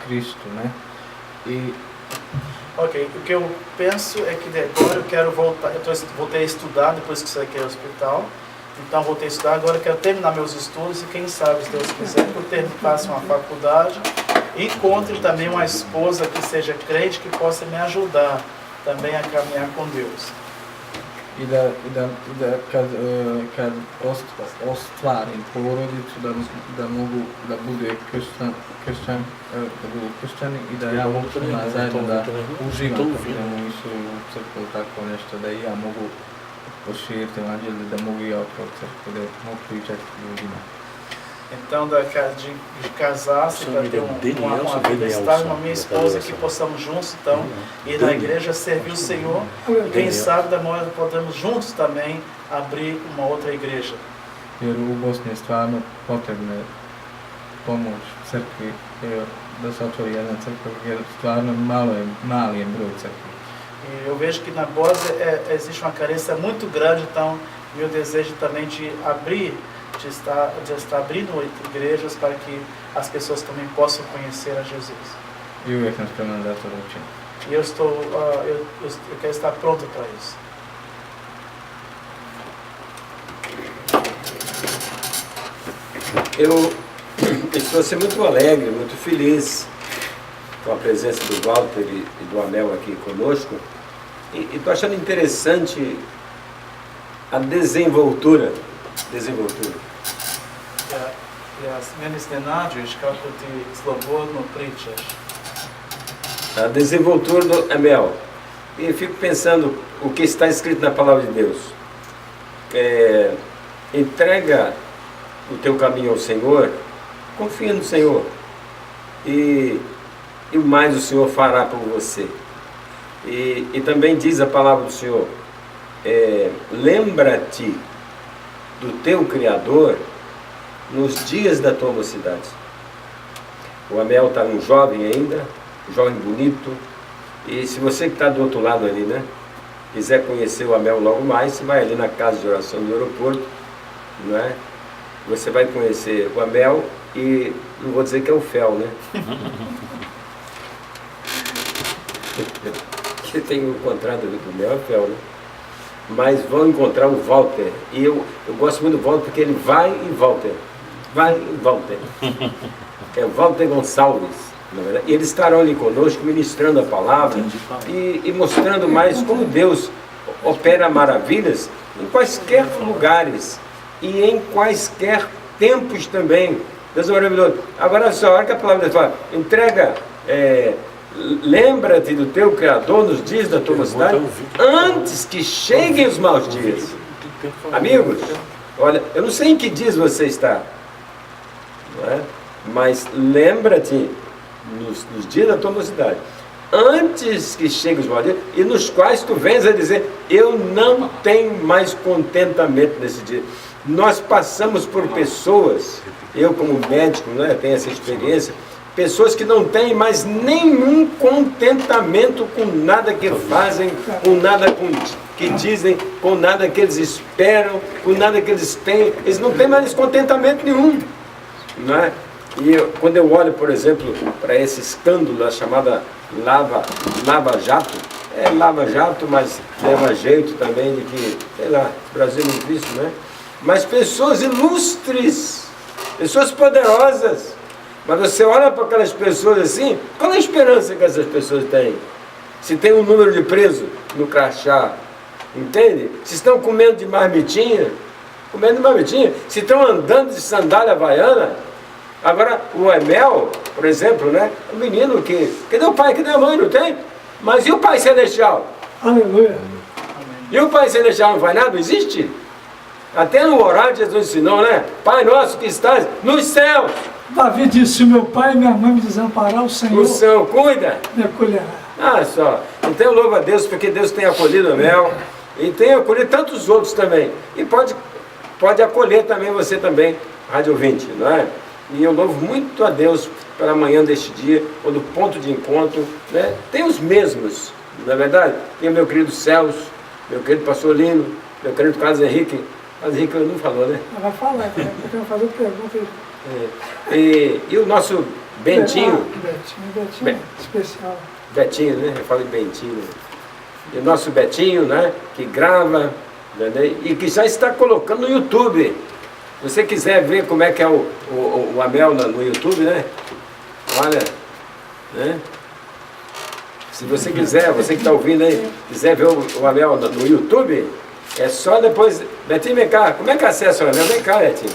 Kristu, né? Ok, o que eu penso é que agora eu quero voltar, voltei a estudar depois que saí aqui do hospital, então voltei a estudar, agora eu quero terminar meus estudos e quem sabe, se Deus quiser, que eu faça uma faculdade e encontre também uma esposa que seja crente, que possa me ajudar também a caminhar com Deus. I da kad ostvarim porodicu, da mogu da bude kršćani i da ja mogu zajedno da uživam kad idemo u crkvu, tako nešto, da i ja mogu proširiti evanđelje, da mogu i ja otvoriti crkvu, da mogu pričati ljudima. Então, de casar-se para ter uma vida estável, uma minha esposa, que possamos juntos, então, ir na igreja, servir o Senhor, e quem sabe da nós podemos juntos também abrir uma outra igreja. Jer u Bosni je stvarno potrebna pomoć crkvi, da se otvori jedna crkva, jer stvarno mali je broj crkvi. E eu vejo que na Bósnia existe uma carência muito grande, então, meu desejo também de estar abrindo igrejas para que as pessoas também possam conhecer a Jesus. I uvijek sam spreman da to učim. E eu quero estar pronto para isso. estou assim, muito alegre, muito feliz com a presença do Walter e do Amel aqui conosco. E estou achando interessante a desenvoltura. Ja meni iznenađuješ kako ti slobodno pričaš. A desenvoltura do Amel. E fico pensando o que está escrito na Palavra de Deus. Entrega o teu caminho ao Senhor, confia no Senhor. E o mais o Senhor fará por você. E também diz a palavra do Senhor, lembra-te do teu Criador nos dias da tua mocidade. O Amel está um jovem ainda, um jovem bonito, e se você que está do outro lado ali, né, quiser conhecer o Amel logo mais, você vai ali na casa de oração do aeroporto, não é? Você vai conhecer o Amel e não vou dizer que é o Fel, né? Que tem o contrato do Mel, é o Fel, né? Mas vão encontrar o Walter. E eu gosto muito do Walter porque ele vai e volta. Vai e volta. É o Walter Gonçalves, na verdade. E eles estarão ali conosco ministrando a palavra e mostrando mais como Deus opera maravilhas em quaisquer lugares e em quaisquer tempos também. Deus é maravilhoso. Agora só, a hora que a palavra fala, entrega, lembra-te do teu Criador nos dias da tua mocidade, antes que cheguem os maus dias. Amigos, olha, eu não sei em que dias você está, não é? Mas lembra-te nos dias da tua mocidade, antes que cheguem os maus dias, e nos quais tu vens a dizer, eu não tenho mais contentamento nesse dia. Nós passamos por pessoas, eu como médico, né, tenho essa experiência, pessoas que não têm mais nenhum contentamento com nada que fazem, com nada que dizem, com nada que eles esperam, com nada que eles têm. Eles não têm mais contentamento nenhum, não é? E quando eu olho, por exemplo, para esse escândalo, a chamada Lava Jato, é Lava Jato, mas leva jeito também de que, sei lá, Brasil não Cristo, né? Mas pessoas ilustres, pessoas poderosas. Mas você olha para aquelas pessoas assim, qual é a esperança que essas pessoas têm? Se tem um número de presos no crachá, entende? Se estão comendo de marmitinha, se estão andando de sandália havaiana. Agora, o Amel, por exemplo, né? O menino que... Cadê o pai? Cadê a mãe? Não tem? Mas e o Pai Celestial? Aleluia. E o Pai Celestial não faz nada? Não existe? Até no horário Jesus ensinou, né? Pai nosso que estás nos céus. Davi disse, se meu pai e minha mãe me desamparar, o Senhor cuida. me acolherá. Ah, só. Então eu louvo a Deus porque Deus tem acolhido o Amel e tem acolhido tantos outros também. E pode acolher também você também, Rádio Ouvinte, não é? E eu louvo muito a Deus pela manhã deste dia, quando o ponto de encontro, né? Tem os mesmos, não é verdade? Tem o meu querido Celso, meu querido Pastor Lino, meu querido Carlos Henrique. Carlos Henrique não falou, né? Ela vai falar, né? Eu tenho que fazer pergunta aí. E o nosso Bentinho. Betinho, especial. Betinho, né? Eu falo de Bentinho. E o nosso Betinho, né? Que grava, né? E que já está colocando no YouTube. Se você quiser ver como é que é o Amel no YouTube, né? Olha, né? Se você quiser, você que está ouvindo aí, quiser ver o Amel no YouTube, é só depois... Betinho, vem cá. Como é que acessa o Amel? Vem cá, Betinho.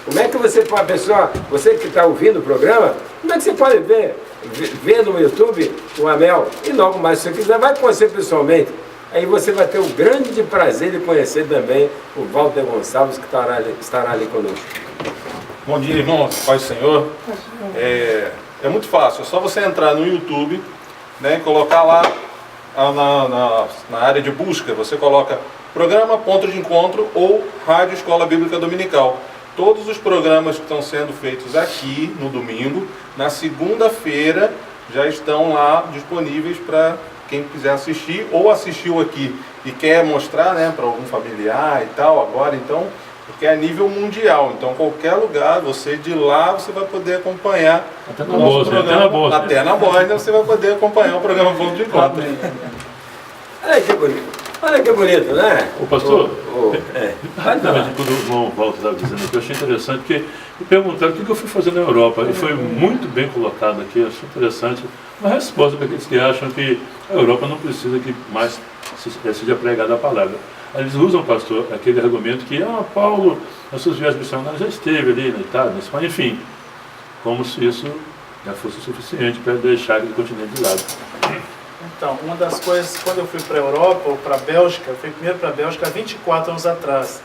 Como é que você pode, pessoa, você que está ouvindo o programa, como é que você pode ver no YouTube o Amel? E logo mais, se você quiser, vai conhecer pessoalmente. Aí você vai ter o grande prazer de conhecer também o Walter Gonçalves, que estará ali conosco. Bom dia, irmãos. Paz do Senhor. É muito fácil, é só você entrar no YouTube, né, e colocar lá na área de busca, você coloca Programa Ponto de Encontro ou Rádio Escola Bíblica Dominical. Todos os programas que estão sendo feitos aqui no domingo, na segunda-feira, já estão lá disponíveis para quem quiser assistir ou assistiu aqui e quer mostrar, né, para algum familiar e tal, agora então, porque é a nível mundial, então qualquer lugar, você de lá, você vai poder acompanhar até o nosso programa, até na Bósnia você vai poder acompanhar o programa Ponto de Encontro. Olha que bonito. Olha que bonito, né? Ô, pastor, É. rapidamente, quando o irmão Walter estava dizendo aqui, eu achei interessante, porque me perguntaram o que eu fui fazer na Europa. E foi muito bem colocado aqui, eu achei interessante. Uma resposta para aqueles que acham que a Europa não precisa que mais seja pregada a palavra. Eles usam, pastor, aquele argumento que Paulo, nas suas viagens missionárias, já esteve ali na Itália, na Espanha, enfim, como se isso já fosse suficiente para deixar aquele continente de lado. Então, uma das coisas, quando eu fui para a Europa ou para a Bélgica, eu fui primeiro para a Bélgica há 24 anos atrás.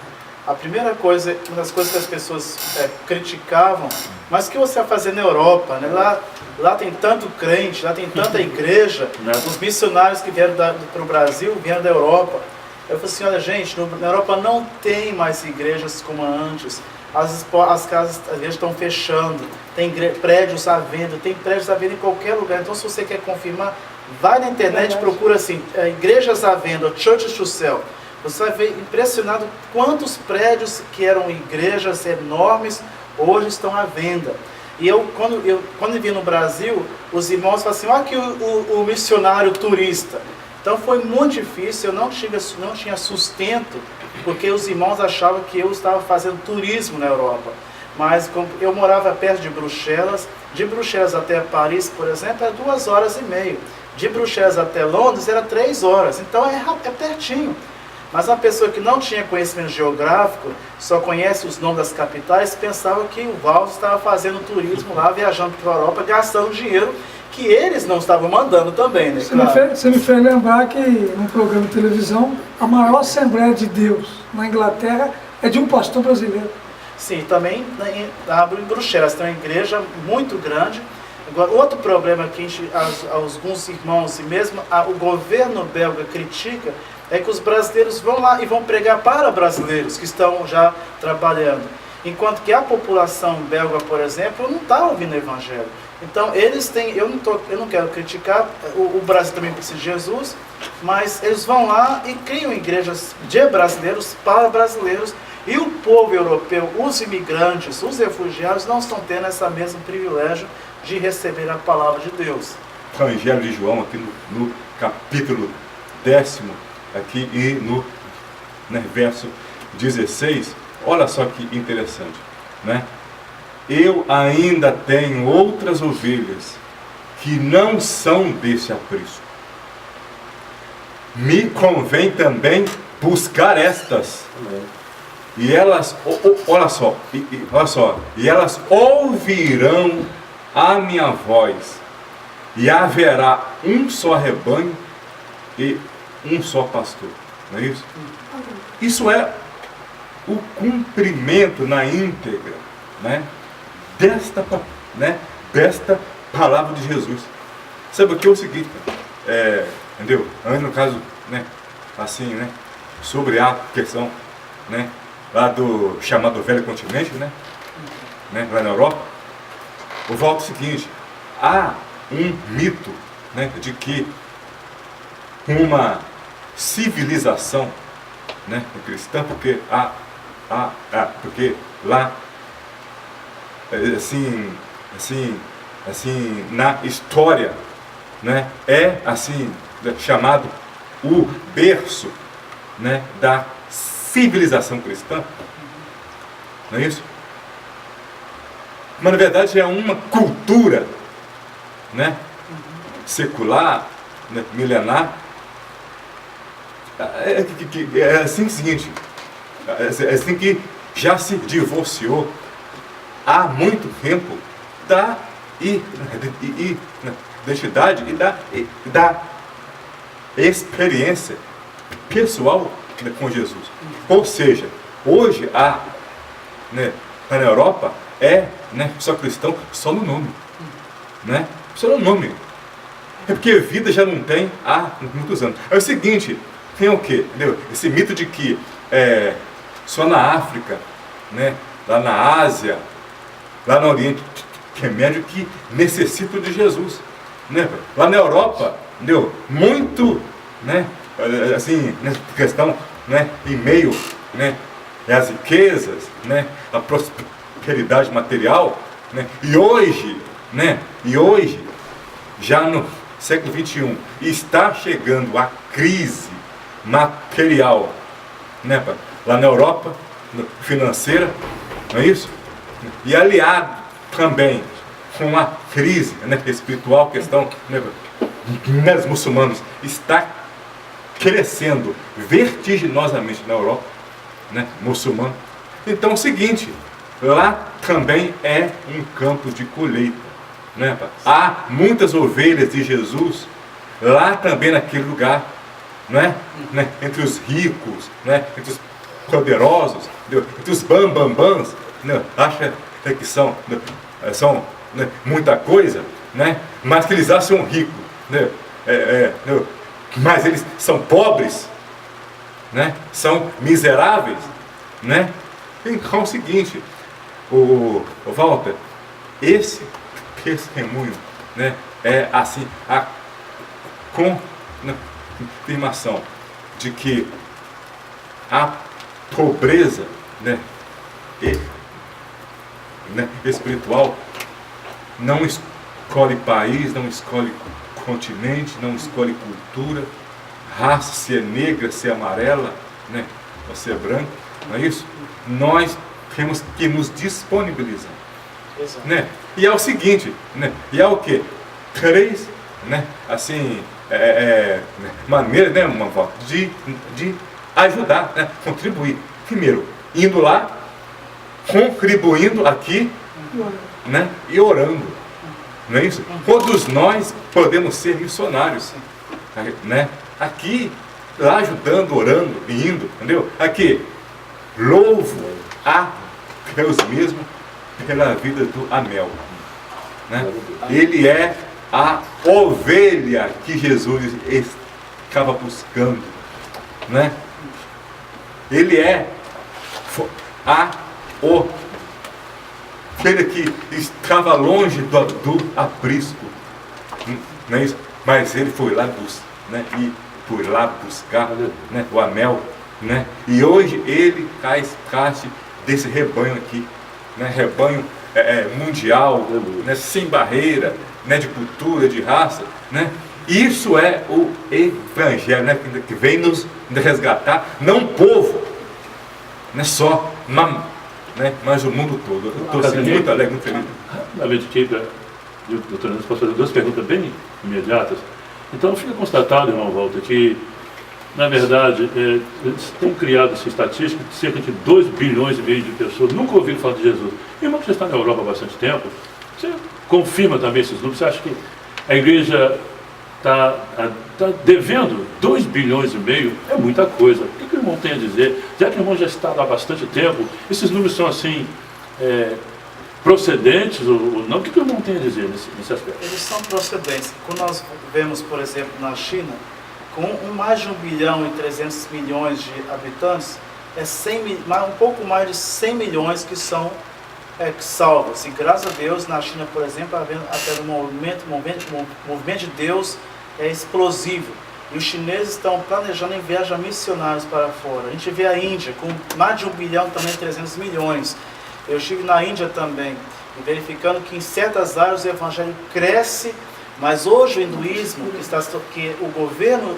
A primeira coisa, uma das coisas que as pessoas criticavam, mas o que você vai fazer na Europa? Né? Lá tem tanto crente, lá tem tanta igreja, os missionários que vieram para o Brasil vieram da Europa. Eu falei assim, olha gente, na Europa não tem mais igrejas como antes, as casas, as igrejas estão fechando, tem prédios à venda, tem prédios à venda em qualquer lugar, então se você quer confirmar, vai na internet, procura assim, igrejas à venda, churches to sell. Você vai ver impressionado quantos prédios que eram igrejas enormes hoje estão à venda. E quando eu vim no Brasil, os irmãos falaram assim, olha aqui o missionário turista. Então foi muito difícil, eu não tinha sustento, porque os irmãos achavam que eu estava fazendo turismo na Europa. Mas eu morava perto de Bruxelas até Paris, por exemplo, era 2 horas e meia. De Bruxelas até Londres era 3 horas, então é pertinho. Mas uma pessoa que não tinha conhecimento geográfico, só conhece os nomes das capitais, pensava que o Walter estava fazendo turismo lá, viajando para a Europa, gastando dinheiro que eles não estavam mandando também, né? Você me fez lembrar que num programa de televisão, a maior Assembleia de Deus na Inglaterra é de um pastor brasileiro. Sim, também em Bruxelas tem uma igreja muito grande. Agora, outro problema que alguns irmãos e mesmo o governo belga critica é que os brasileiros vão lá e vão pregar para brasileiros que estão já trabalhando. Enquanto que a população belga, por exemplo, não está ouvindo o evangelho. Então, eles têm, eu não quero criticar, o Brasil também precisa de Jesus, mas eles vão lá e criam igrejas de brasileiros para brasileiros, e o povo europeu, os imigrantes, os refugiados, não estão tendo esse mesmo privilégio de receber a palavra de Deus. O Evangelho de João, aqui no capítulo 10, aqui e no verso 16, olha só que interessante, né? Eu ainda tenho outras ovelhas que não são desse aprisco. Me convém também buscar estas. E elas, olha só, e elas ouvirão a minha voz, e haverá um só rebanho e um só pastor. Não é isso? Isso é o cumprimento na íntegra, né, desta palavra de Jesus. Sabe o que é o seguinte, entendeu? Antes, no caso, assim, sobre a questão, lá do chamado Velho Continente, lá na Europa, o volta o seguinte: há um mito, de que uma civilização, cristã, porque porque lá, assim na história, é assim chamado o berço, da civilização cristã, não é isso? Mas na verdade é uma cultura, secular, milenar. É assim o seguinte, é assim que já se divorciou há muito tempo da identidade e da experiência pessoal com Jesus. Ou seja, hoje na Europa só cristão só no nome, só no nome. É porque vida já não tem há muitos anos. É o seguinte, tem o quê? Entendeu? Esse mito de que só na África, lá na Ásia, lá no Oriente Médio que necessitam de Jesus, lá na Europa, entendeu? Muito, assim, nessa questão, em meio, às riquezas, à prosperidade material, e hoje, já no século XXI, está chegando a crise material, né, pai? Lá na Europa, financeira, não é isso? E aliado também com a crise, né, espiritual, questão, né, dos muçulmanos, está crescendo vertiginosamente na Europa, né, muçulmano. Então é o seguinte, lá também é um campo de colheita, né, pai? Há muitas ovelhas de Jesus lá também naquele lugar, não é? Né? Entre os ricos, né? Entre os poderosos, entendeu? Entre os bambambãs, né? Acha que são né, muita coisa, né? Mas que eles acham ricos, né? Mas eles são pobres, né? São miseráveis, né? Então é o seguinte, o Walter, esse testemunho, né, é assim a confirmação de que a pobreza, né, espiritual não escolhe país, não escolhe continente, não escolhe cultura, raça, se é negra, se é amarela, né, ou se é branca, não é isso? Nós temos que nos disponibilizar. Exato. Né? E é o seguinte, né? E é o quê? 3, né? Assim, maneiras, né, de ajudar, né? Contribuir. Primeiro, indo lá, contribuindo aqui, né? E orando. Não é isso? Todos nós podemos ser missionários, né? Aqui, lá ajudando, orando, indo, entendeu? Aqui, louvo a Deus mesmo pela vida do Amel, né? Ele é a ovelha que Jesus estava buscando, né? Ele é a ovelha que estava longe do aprisco, não é isso? Mas ele foi lá né? E foi lá buscar, né? O Amel, né? E hoje ele faz parte desse rebanho aqui, né? Rebanho mundial, né? Sem barreira, né? De cultura, de raça, né? Isso é o Evangelho, né? Que vem nos resgatar, não o povo, não é só, né? Mas o mundo todo. Eu estou assim, muito alegre, muito feliz. Rapidamente aqui, doutor Anderson, posso fazer 2 perguntas bem imediatas. Então fica constatado, irmão Walter, que na verdade eles têm criado essa estatística de cerca de 2,5 bilhões de pessoas nunca ouviram falar de Jesus. Irmão, que já está na Europa há bastante tempo, você confirma também esses números? Você acha que a igreja está devendo 2,5 bilhões? É muita coisa. O que o irmão tem a dizer? Já que o irmão já está lá há bastante tempo, esses números são assim, procedentes ou não? O que o irmão tem a dizer nesse aspecto? Eles são procedentes. Quando nós vemos, por exemplo, na China, com mais de 1,3 bilhão de habitantes, um pouco mais de 100 milhões que são salvos. E graças a Deus, na China, por exemplo, até o movimento de Deus é explosivo. E os chineses estão planejando enviar missionários para fora. A gente vê a Índia com mais de 1 bilhão, também 300 milhões. Eu estive na Índia também, verificando que em certas áreas o evangelho cresce, mas hoje o hinduísmo, que o governo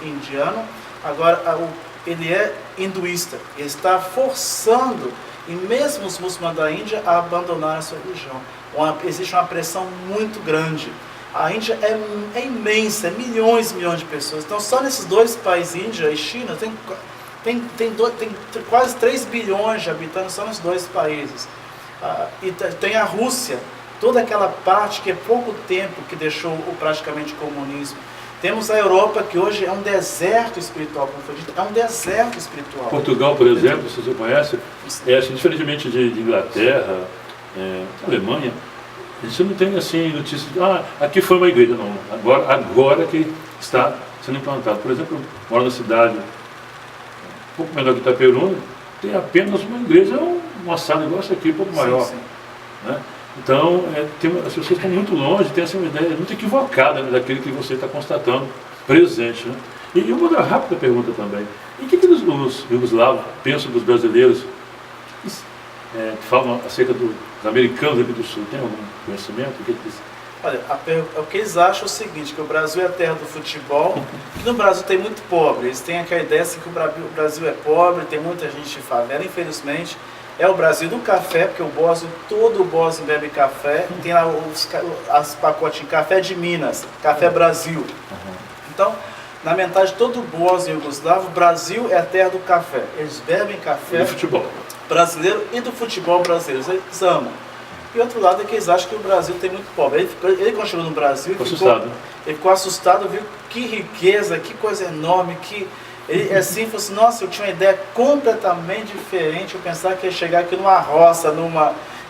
indiano, agora ele é hinduísta, ele está forçando, e mesmo os muçulmanos da Índia, a abandonar a sua religião. Existe uma pressão muito grande. A Índia é imensa, milhões e milhões de pessoas. Então só nesses 2 países, Índia e China, tem quase 3 bilhões de habitantes só nos 2 países. E tem a Rússia, toda aquela parte que é pouco tempo que deixou praticamente o comunismo. Temos a Europa, que hoje é um deserto espiritual, como foi dito, é um deserto espiritual. Portugal, por exemplo, se você conhece, assim, diferentemente de Inglaterra, Alemanha, a gente não tem assim notícias de, aqui foi uma igreja, não. Agora que está sendo implantado. Por exemplo, eu moro na cidade um pouco menor que Itaperuna, tem apenas uma igreja, uma sala igual essa aqui, um pouco maior. Sim. Né? Então, as pessoas estão muito longe, tem essa ideia muito equivocada, né, daquilo que você está constatando presente. Né? E uma rápida pergunta também: e o que os jugoslavos pensam dos brasileiros que falam acerca dos americanos aqui do Sul? Tem algum conhecimento? O que eles Olha, o que eles acham é o seguinte, que o Brasil é a terra do futebol, que no Brasil tem muito pobre. Eles têm aquela ideia assim, que o Brasil é pobre, tem muita gente de favela, infelizmente. É o Brasil do café, porque todo o Bósnio bebe café. Tem lá os pacotes de café de Minas, Café Brasil. Então, na mentalidade de todo o Bósnio Yugoslavo, o Brasil é a terra do café. Eles bebem café Do futebol. brasileiro e do futebol brasileiro. Eles amam. E outro lado é que eles acham que o Brasil tem muito pobre. Ele quando chegou no Brasil, ele ficou assustado, viu que riqueza, que coisa enorme, que ele assim falou assim, nossa, eu tinha uma ideia completamente diferente, eu pensava que ia chegar aqui numa roça,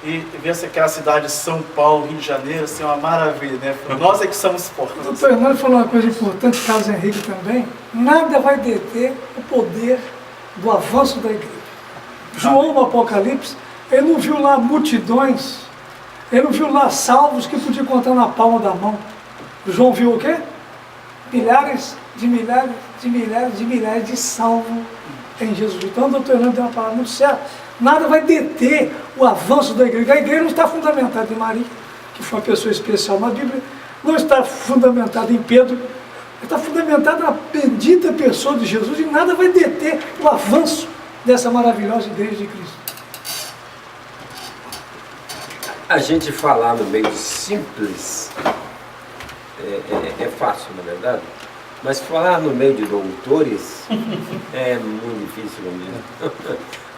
e ver aquela cidade de São Paulo, Rio de Janeiro, assim, uma maravilha, né? Nós é que somos O pobres. doutor Hernando falou uma coisa importante, Carlos Henrique também, nada vai deter o poder do avanço da igreja. João no Apocalipse, ele não viu lá multidões, ele não viu lá salvos que podia contar na palma da mão. João viu o quê? Milhares de salvos em Jesus. Então o doutor Hernando deu uma palavra muito certa. Nada vai deter o avanço da igreja. A igreja não está fundamentada em Maria, que foi uma pessoa especial na Bíblia, não está fundamentada em Pedro, está fundamentada na bendita pessoa de Jesus, e nada vai deter o avanço dessa maravilhosa igreja de Cristo. A gente falar no meio simples é fácil, na verdade, mas falar no meio de doutores é muito difícil mesmo.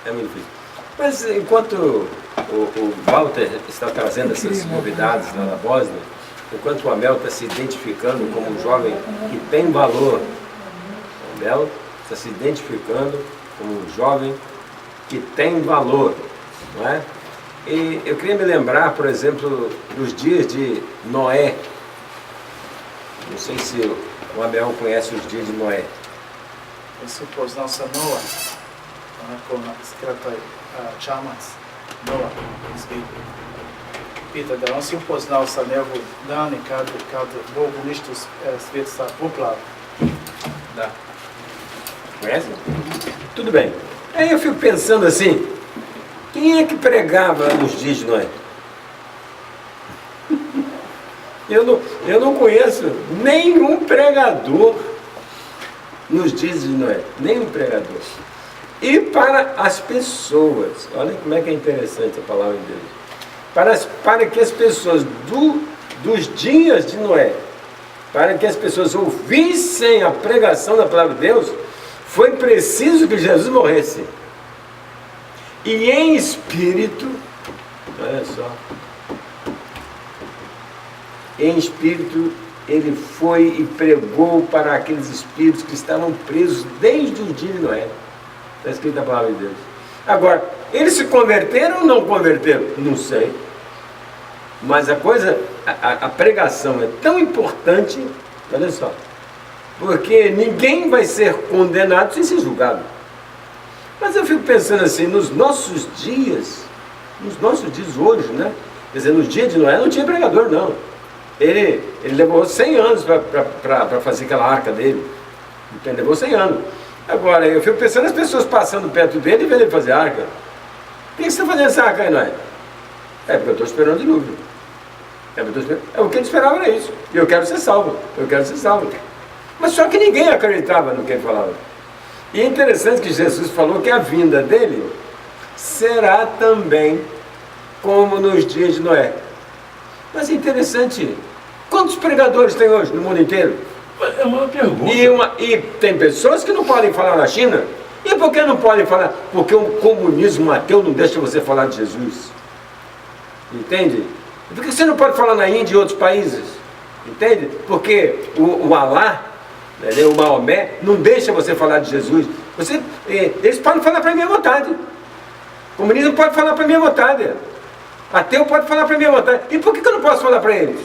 É muito difícil. Mas enquanto o Walter está trazendo essas novidades lá na Bósnia, enquanto o Amel está se identificando como um jovem que tem valor, o Amel está se identificando como um jovem que tem valor, não é? E eu queria me lembrar, por exemplo, dos dias de Noé. Não sei se o Abel conhece os dias de Noé. Eu supus nossa Noa, com secretário Chamas, Noa, Peter, da on si upoznao sa njegovu dani kad Bog uništio svijet sa poplavom. Da. Conhece? Tudo bem. Aí eu fico pensando assim, quem é que pregava nos dias de Noé? Eu não conheço nenhum pregador nos dias de Noé, nenhum pregador. E para as pessoas, olha como é que é interessante a palavra de Deus, para que as pessoas dos dias de Noé, para que as pessoas ouvissem a pregação da palavra de Deus, foi preciso que Jesus morresse. E em espírito, olha só, em espírito, ele foi e pregou para aqueles espíritos que estavam presos desde o dia de Noé. Está escrito na palavra de Deus. Agora, eles se converteram ou não converteram? Não sei. Mas a pregação é tão importante, olha só, porque ninguém vai ser condenado sem ser julgado. Mas eu fico pensando assim, nos nossos dias hoje, né? Quer dizer, nos dias de Noé não tinha pregador, não. Ele levou 100 anos para fazer aquela arca dele. Então, ele levou 100 anos. Agora, eu fico pensando as pessoas passando perto dele e vendo ele fazer arca. Por que você está fazendo essa arca aí, Noé? É porque eu estou esperando o dilúvio. O que ele esperava era isso. E eu quero ser salvo. Mas só que ninguém acreditava no que ele falava. E é interessante que Jesus falou que a vinda dele será também como nos dias de Noé. Mas é interessante, quantos pregadores tem hoje no mundo inteiro? É uma pergunta. E tem pessoas que não podem falar na China. E por que não podem falar? Porque o comunismo ateu não deixa você falar de Jesus. Entende? E por que você não pode falar na Índia e outros países? Entende? Porque o Alá, o Maomé, não deixa você falar de Jesus. Eles podem falar para a minha vontade. O comunismo pode falar para a minha vontade. Ateu pode falar para a minha vontade. E por que eu não posso falar para eles?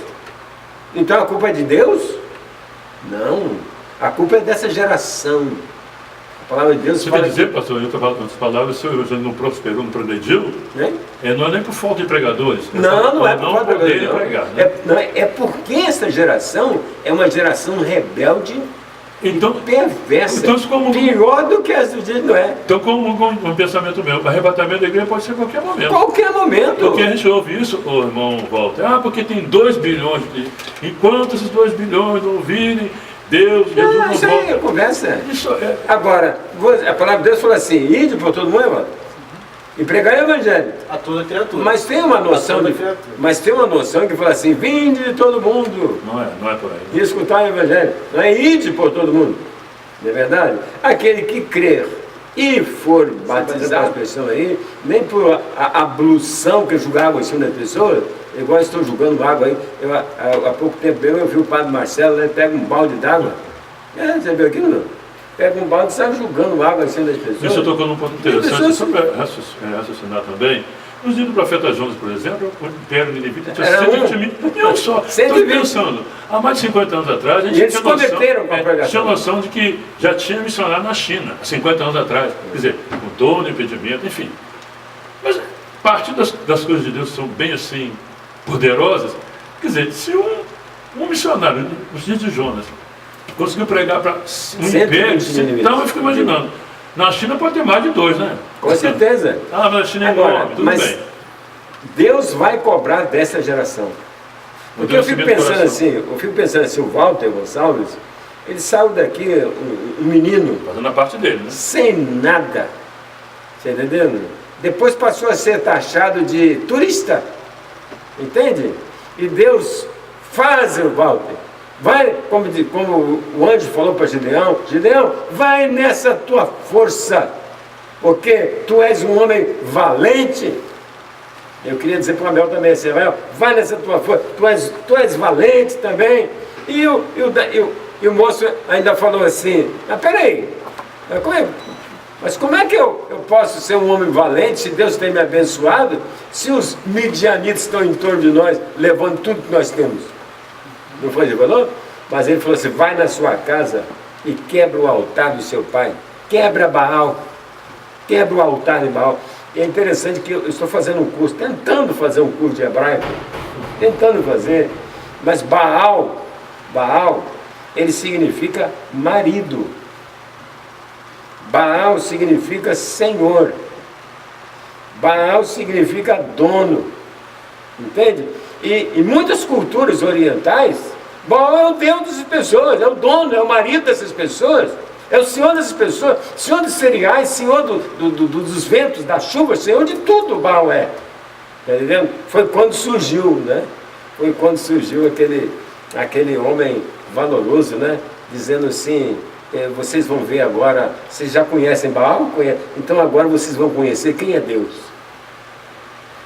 Então a culpa é de Deus? Não. A culpa é dessa geração. A palavra de Deus Você fala... quer dizer, pastor, em outras palavras, se hoje não prosperou, não progrediu, não é nem por falta de pregadores. Não é por falta de pregadores. Pregar, né? É porque essa geração é uma geração rebelde Então, perversa, então, como, pior do que as do dia de Noé. então, como um pensamento meu, o arrebatamento da igreja pode ser a qualquer momento. Qualquer momento. Porque a gente ouve isso, o irmão Walter, porque tem 2 bilhões de... Enquanto esses 2 bilhões não ouvirem, Deus não Isso aí é volta. conversa. Isso é... Agora, a palavra de Deus fala assim, ide por todo mundo, irmão, e pregar o evangelho. A toda criatura. Mas tem uma noção, toda criatura. mas tem uma noção que fala assim, vinde de todo mundo Não é por aí. e escutar o evangelho. Não é ide por todo mundo. Não é verdade? Aquele que crer e for batizar as pessoas aí, nem por a ablução que julgar água em cima das pessoas, igual eu estou julgando água aí. Há pouco tempo eu vi o padre Marcelo, ele pega um balde d'água. Você viu aquilo não? Pega um balde e sai julgando água em cima das pessoas. Isso eu tocou num ponto interessante, só para raciocinar também. Nos dias do profeta Jonas, por exemplo, o império ninivita tinha 120 mil. Não só. Estou pensando, há mais de 50 anos atrás, a gente eles cometeram com a pregação. tinha noção de que já tinha missionário na China, há 50 anos atrás. Quer dizer, com todo impedimento, enfim. Mas parte das coisas de Deus são bem assim, poderosas. Quer dizer, se um missionário, nos dias de Jonas, conseguiu pregar para um império, então eu fico imaginando. Na China pode ter mais de 2, né? Com certeza. Mas na China é Agora, enorme, tudo mas bem. Deus vai cobrar dessa geração. Porque eu fico pensando assim, o Walter Gonçalves, ele saiu daqui, um menino, Fazendo a parte dele, né? sem nada. Você entendendo? Depois passou a ser taxado de turista. Entende? E Deus faz o Walter. Vai, como o anjo falou para Gideão, Gideão, vai nessa tua força, porque tu és um homem valente. Eu queria dizer para o Abel também, assim, vai nessa tua força, tu és valente também. E o moço ainda falou assim, peraí, mas como é que eu posso ser um homem valente se Deus tem me abençoado, se os midianitas estão em torno de nós, levando tudo que nós temos? Não foi ele falou? Mas ele falou assim, vai na sua casa e quebra o altar do seu pai. Quebra Baal. Quebra o altar de Baal. E é interessante que eu estou fazendo um curso, tentando fazer um curso de hebraico. Tentando fazer. Mas Baal, ele significa marido. Baal significa senhor. Baal significa dono. Entende? E muitas culturas orientais, Baal é o Deus dessas pessoas, é o dono, é o marido dessas pessoas, é o senhor dessas pessoas, senhor dos cereais, senhor dos ventos, da chuva, senhor de tudo Baal é. Está entendendo? Foi quando surgiu, né? Foi quando surgiu aquele homem valoroso, né? Dizendo assim, vocês vão ver agora, vocês já conhecem Baal? Então agora vocês vão conhecer quem é Deus.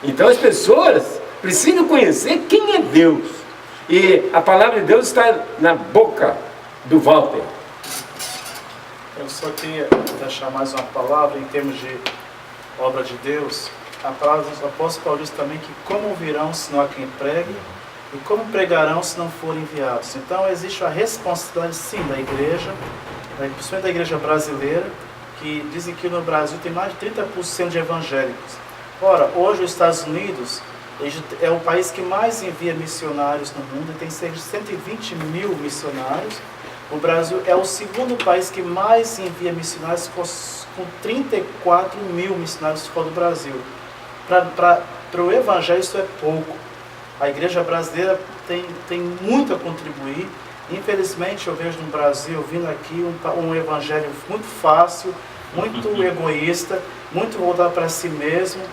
Então as pessoas precisam conhecer quem é Deus. E a palavra de Deus está na boca do Walter. Eu só queria deixar mais uma palavra em termos de obra de Deus. A palavra do apóstolo Paulo diz também que como virão se não há quem pregue, e como pregarão se não forem enviados. Então existe a responsabilidade sim da igreja, principalmente da igreja brasileira, que dizem que no Brasil tem mais de 30% de evangélicos. Ora, hoje os Estados Unidos é o país que mais envia missionários no mundo, tem cerca de 120 mil missionários. O Brasil é o segundo país que mais envia missionários, com 34 mil missionários fora do Brasil. Para o Evangelho isso é pouco. A igreja brasileira tem muito a contribuir. Infelizmente eu vejo no Brasil, vindo aqui, um Evangelho muito fácil, muito egoísta, muito voltado para si mesmo.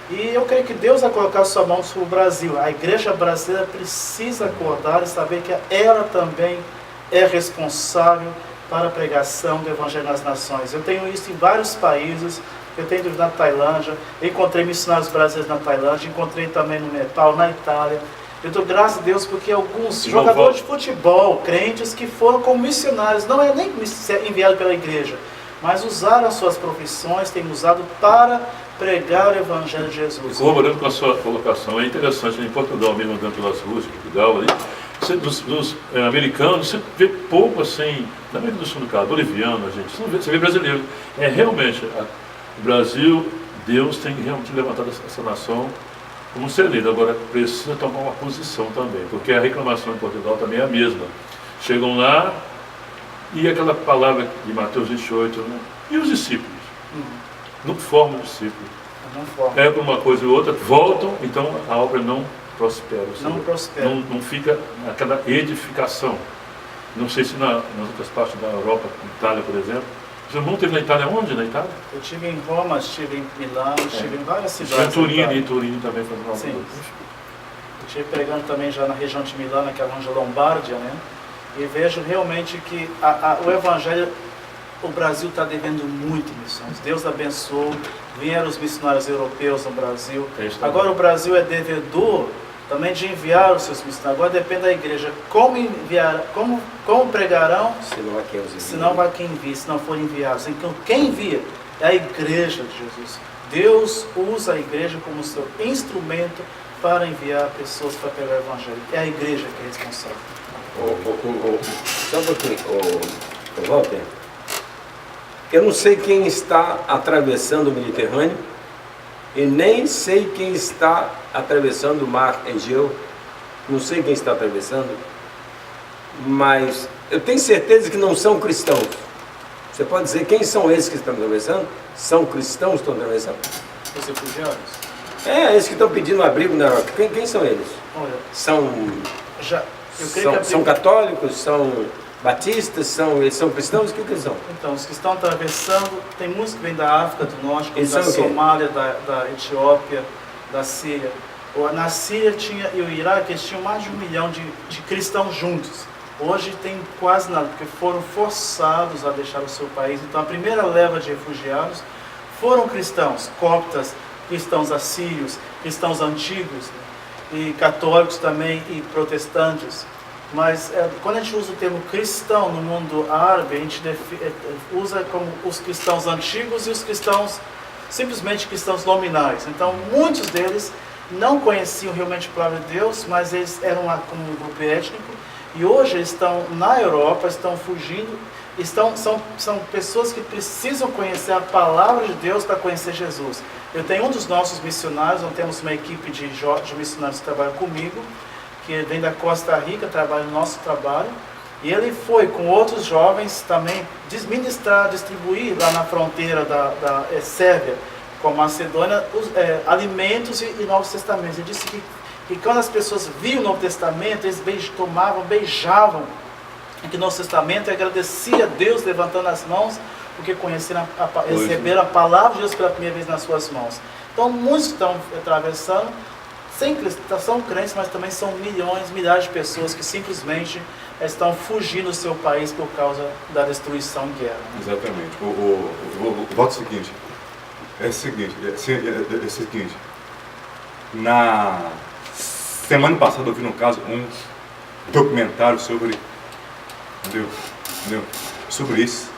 E eu creio que Deus vai colocar sua mão sobre o Brasil. A igreja brasileira precisa acordar e saber que ela também é responsável para a pregação do Evangelho nas nações. Eu tenho isso em vários países. Eu tenho ido na Tailândia, encontrei missionários brasileiros na Tailândia, encontrei também no Nepal, na Itália. Eu dou graças a Deus porque alguns jogadores de futebol, crentes que foram como missionários, não é nem enviado pela igreja, mas usaram as suas profissões, têm usado para pregar o Evangelho de Jesus. Corroborando com a sua colocação, é interessante, em Portugal mesmo, andando pelas ruas de Portugal, ali, dos americanos, você vê pouco assim, na América do Sul, no caso, boliviano, você vê brasileiro. É realmente, o Brasil, Deus tem realmente levantado essa nação como celeiro. Agora, precisa tomar uma posição também, porque a reclamação em Portugal também é a mesma. Chegam lá, E aquela palavra de Mateus 28, né? E os discípulos? Não formam discípulos. Não forma. É para uma coisa ou outra, voltam, então a obra não prospera. Ou seja, Não prospera. não fica aquela edificação. Não sei se nas outras partes da Europa, Itália, por exemplo. Os irmãos esteve na Itália onde? Na Itália? Eu estive em Roma, estive em Milão, estive em várias cidades. Em Turim, da Itália. em Turim também fazendo uma Sim. coisa. Eu estive pregando também já na região de Milão, naquela região Lombardia, né? E vejo realmente que o Evangelho, o Brasil está devendo muito missões. Deus abençoou, vieram os missionários europeus no Brasil. Agora o Brasil é devedor também de enviar os seus missionários. Agora depende da igreja. Como enviar, como pregarão, se não vai quem envia, se não forem enviados. Então quem envia é a igreja de Jesus. Deus usa a igreja como seu instrumento para enviar pessoas para pregar o Evangelho. É a igreja que é responsável. Só um pouquinho, Walter. Eu não sei quem está atravessando o Mediterrâneo e nem sei quem está atravessando o mar Egeu. Não sei quem está atravessando, mas eu tenho certeza que não são cristãos. Você pode dizer quem são esses que estão atravessando? São cristãos que estão atravessando? Os refugiados? Esses que estão pedindo abrigo na Europa. Quem são eles? Olha, São... eu creio que São católicos, são batistas, eles são cristãos? O que eles são? Então, os que estão atravessando, tem muitos que vêm da África do Norte, como Eles da são o quê? Somália, da Etiópia, da Síria. Na Síria e o Iraque, eles tinham mais de 1 milhão de cristãos juntos. Hoje tem quase nada, porque foram forçados a deixar o seu país. Então, a primeira leva de refugiados foram cristãos, coptas, cristãos assírios, cristãos antigos, e católicos também, e protestantes. Mas quando a gente usa o termo cristão no mundo árabe, a gente usa como os cristãos antigos e os cristãos, simplesmente cristãos nominais. Então, muitos deles não conheciam realmente a palavra de Deus, mas eles eram como um grupo étnico, e hoje eles estão na Europa, estão fugindo, são pessoas que precisam conhecer a palavra de Deus para conhecer Jesus. Eu tenho um dos nossos missionários, nós temos uma equipe de missionários que trabalham comigo, que vem da Costa Rica, trabalha no nosso trabalho, e ele foi com outros jovens também distribuir lá na fronteira da Sérvia com a Macedônia alimentos e Novos Testamentos. Ele disse que quando as pessoas viam o Novo Testamento, eles beijavam que no Novo Testamento e agradeciam a Deus levantando as mãos, porque receberam a palavra de Deus pela primeira vez nas suas mãos. Então muitos estão atravessando, são crentes, mas também são milhares de pessoas que simplesmente estão fugindo do seu país por causa da destruição e guerra. Exatamente. O voto seguinte é o seguinte. Na semana passada eu vi, no caso, um documentário sobre, sobre isso,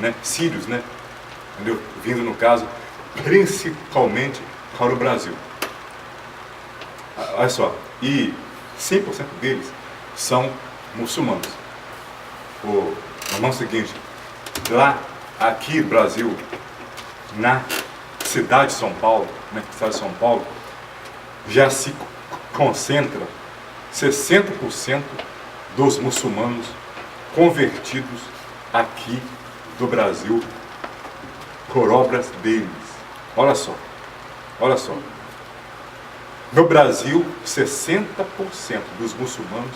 né? Sírios, né? Vindo, no caso, principalmente para o Brasil. Olha só, e 100% deles são muçulmanos. O irmão seguinte, aqui no Brasil, na cidade de São Paulo, já se concentra 60% dos muçulmanos convertidos aqui do Brasil por obras deles. Olha só. No Brasil, 60% dos muçulmanos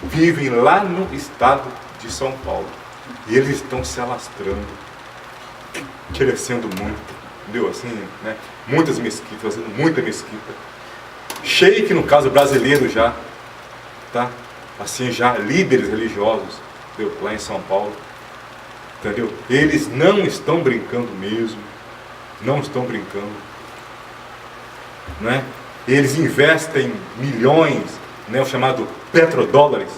vivem lá no estado de São Paulo. E eles estão se alastrando, crescendo muito, assim, né? Muitas mesquitas, fazendo muita mesquita. Sheik, no caso brasileiro já, tá? Assim, já líderes religiosos, lá em São Paulo, entendeu? Eles não estão brincando mesmo, não estão brincando. Né? Eles investem milhões, né, o chamado petrodólares,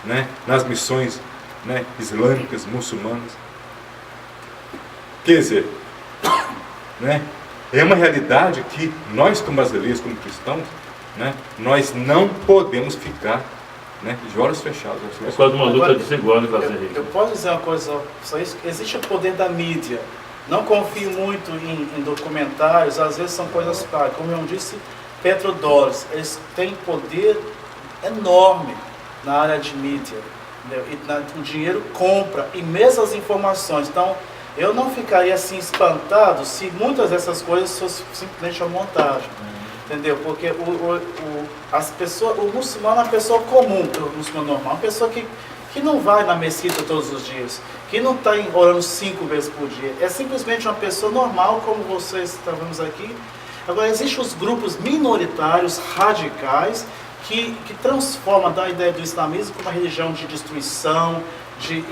né, nas missões, né, islâmicas, muçulmanas. Quer dizer, né, é uma realidade que nós, como brasileiros, como cristãos, né, nós não podemos ficar, né, de olhos fechados. É quase uma luta desigual, né, Henrique? Eu posso dizer uma coisa só isso? Existe o poder da mídia. Não confio muito em documentários, às vezes são coisas práticas. Como eu disse, petrodólares, eles têm poder enorme na área de mídia. Entendeu? E o dinheiro compra, e mesmo as informações. Então, eu não ficaria assim espantado se muitas dessas coisas fossem simplesmente uma montagem. Entendeu? Porque o muçulmano é uma pessoa comum, o muçulmano normal, uma pessoa que não vai na mesquita todos os dias, que não está orando 5 vezes por dia. É simplesmente uma pessoa normal, como vocês estamos aqui. Agora, existem os grupos minoritários, radicais, que transformam a ideia do islamismo como uma religião de destruição,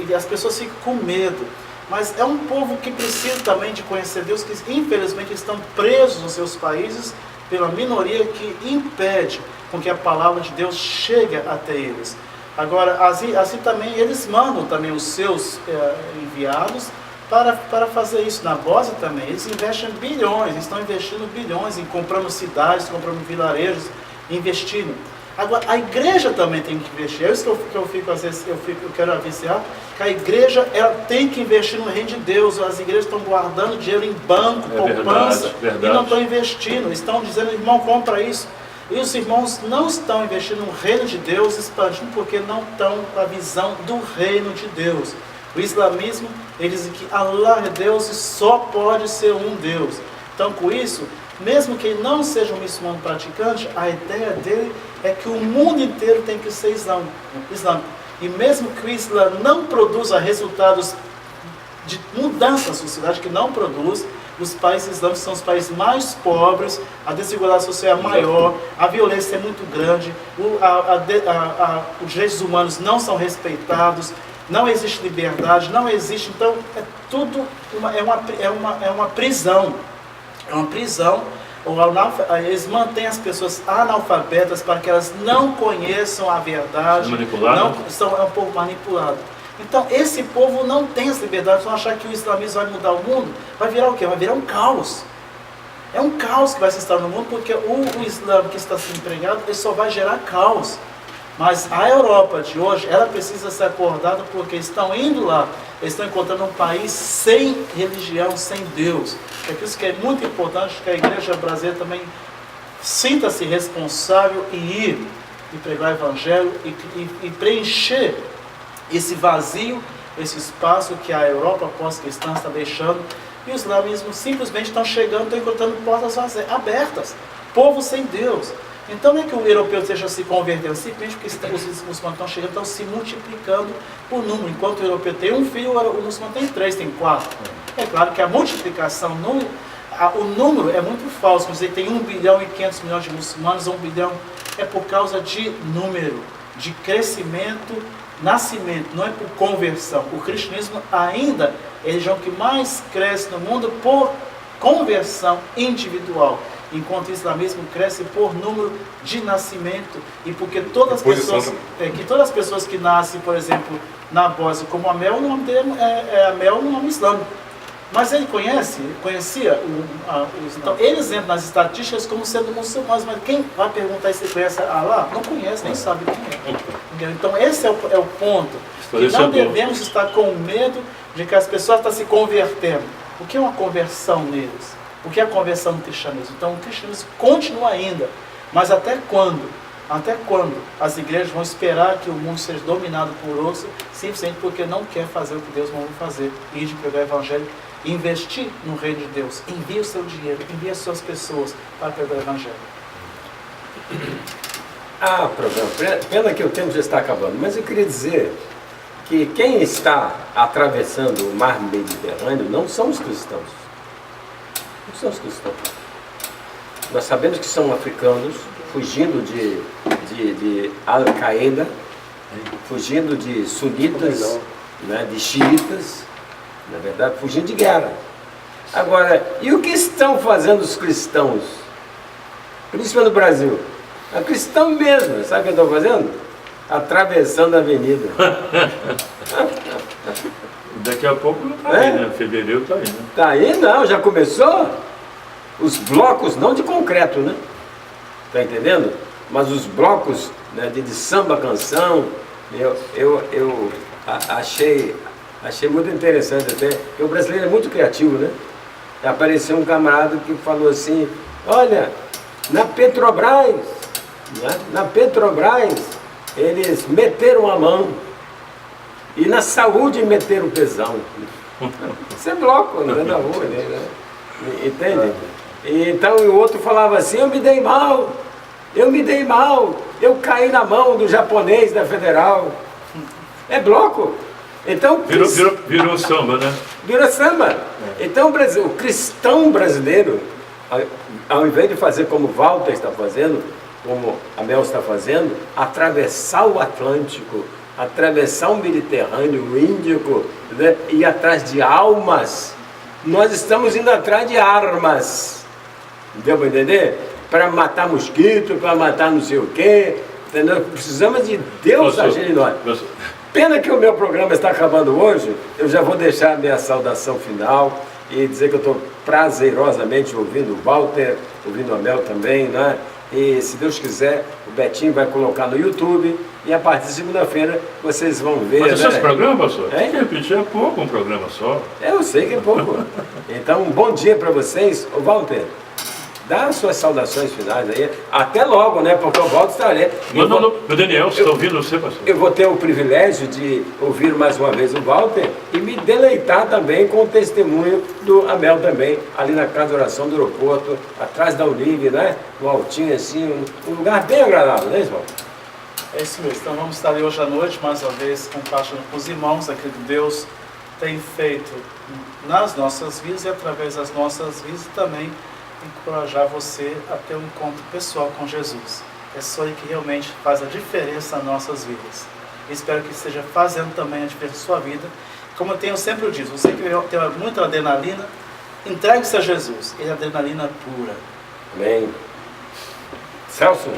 e as pessoas ficam com medo. Mas é um povo que precisa também de conhecer Deus, que infelizmente estão presos nos seus países pela minoria que impede com que a palavra de Deus chegue até eles. Agora, assim também, eles mandam também os seus enviados para fazer isso. Na Bósnia também, eles investem bilhões, estão investindo bilhões em comprando cidades, comprando vilarejos, investindo. Agora, a igreja também tem que investir. É isso que eu fico, às vezes, eu quero avisar, que a igreja ela tem que investir no reino de Deus. As igrejas estão guardando dinheiro em banco, poupança, verdade. E não estão investindo. Estão dizendo, irmão, compra isso. E os irmãos não estão investindo no reino de Deus, expandindo, porque não estão com a visão do reino de Deus. O islamismo, eles dizem que Allah é Deus e só pode ser um Deus. Então, com isso, mesmo que ele não seja um muçulmano praticante, a ideia dele é que o mundo inteiro tem que ser islâmico. E mesmo que o Islã não produza resultados de mudança na sociedade, que não produz, os países islâmicos são os países mais pobres, a desigualdade social é maior, a violência é muito grande, os direitos humanos não são respeitados, não existe liberdade, não existe, então é tudo uma prisão. É uma prisão. Eles mantêm as pessoas analfabetas para que elas não conheçam a verdade. É um povo manipulado. Então esse povo não tem essa liberdade. Vão achar que o islamismo vai mudar o mundo. Vai virar o quê? Vai virar um caos. É um caos que vai se instalar no mundo, porque o Islã que está sendo empregado, ele só vai gerar caos. Mas a Europa de hoje, ela precisa ser acordada, porque estão indo lá, eles estão encontrando um país sem religião, sem Deus. É por isso que é muito importante que a igreja brasileira também sinta-se responsável e ir e pregar o evangelho e preencher esse vazio, esse espaço que a Europa pós-cristã está deixando. E os islamismos simplesmente estão chegando, estão encontrando portas abertas. Povo sem Deus. Então não é que o europeu esteja se convertendo, simplesmente porque os muçulmanos estão chegando, estão se multiplicando por número. Enquanto o europeu tem um filho, o muçulmano tem 3, tem 4. É claro que a multiplicação, o número é muito falso. Quando você tem 1 bilhão e 500 milhões de muçulmanos, 1 bilhão é por causa de número, de crescimento, nascimento, não é por conversão. O cristianismo ainda é a religião que mais cresce no mundo por conversão individual, enquanto o islamismo cresce por número de nascimento, e porque todas as pessoas que nascem, por exemplo, na Bósnia, como a Mel, o nome dele é a Mel no nome islâmico. Mas ele conhecia então eles entram nas estatísticas como sendo muçulmanos, mas quem vai perguntar se conhece Allah? Não conhece, nem sabe quem é. Então esse é o ponto, que não devemos estar com medo de que as pessoas estão se convertendo. O que é uma conversão neles? O que é a conversão no cristianismo? Então o cristianismo continua ainda, mas até quando? Até quando as igrejas vão esperar que o mundo seja dominado por outros, simplesmente porque não quer fazer o que Deus mandou fazer, ir de pregar o evangelho, investir no reino de Deus, envia o seu dinheiro, envia as suas pessoas para pregar o evangelho. Programa. Pena que o tempo já está acabando, mas eu queria dizer que quem está atravessando o mar Mediterrâneo não são os cristãos. Não são os cristãos. Nós sabemos que são africanos, fugindo de Al-Qaeda, fugindo de sunitas, né, de xiitas, na verdade, fugindo de guerra. Agora, e o que estão fazendo os cristãos? Principalmente no Brasil. É cristão mesmo, sabe o que estão fazendo? Atravessando a avenida. Daqui a pouco não está aí, né? Fevereiro está aí, né? Está aí não, já começou? Os blocos, não de concreto, né? Está entendendo? Mas os blocos, né, de samba, canção, eu achei muito interessante até, porque o brasileiro é muito criativo, né? Apareceu um camarada que falou assim, olha, na Petrobras, eles meteram a mão. E na saúde meteram o pesão. Isso é bloco, não é na rua, né? Entende? E então o outro falava assim, eu me dei mal, eu caí na mão do japonês da Federal. É bloco. Então, Virou samba, né? virou samba. Então o cristão brasileiro, ao invés de fazer como o Walter está fazendo, como a Mel está fazendo, atravessar o Atlântico, atravessar o Mediterrâneo, o Índico, né, ir atrás de almas, nós estamos indo atrás de armas. Deu para entender? Para matar mosquito, para matar não sei o quê. Entendeu? Precisamos de Deus agir em nós. Pena que o meu programa está acabando hoje. Eu já vou deixar a minha saudação final e dizer que eu estou prazerosamente ouvindo o Walter, ouvindo a Mel também, né? E se Deus quiser, o Betinho vai colocar no YouTube e a partir de segunda-feira vocês vão ver. Mas né? esses programas, pastor? É? De repente é pouco um programa só. Eu sei que é pouco. Então, um bom dia para vocês. Ô Walter, dá as suas saudações finais aí. Até logo, né? Porque o Walter está ali. Meu Daniel, você está ouvindo você, pastor? Eu vou ter o privilégio de ouvir mais uma vez o Walter e me deleitar também com o testemunho do Amel também, ali na casa de oração do aeroporto, atrás da Unive, né? No altinho assim, um lugar bem agradável, né, Walter? É isso mesmo. Então vamos estar ali hoje à noite, mais uma vez, compartilhando com os irmãos aquilo que Deus tem feito nas nossas vidas e através das nossas vidas e também encorajar você a ter um encontro pessoal com Jesus. É só aí que realmente faz a diferença nas nossas vidas. Espero que esteja fazendo também a diferença na sua vida. Como eu tenho sempre dito, você que tem muita adrenalina, entregue-se a Jesus. Ele é adrenalina pura. Amém. Celso?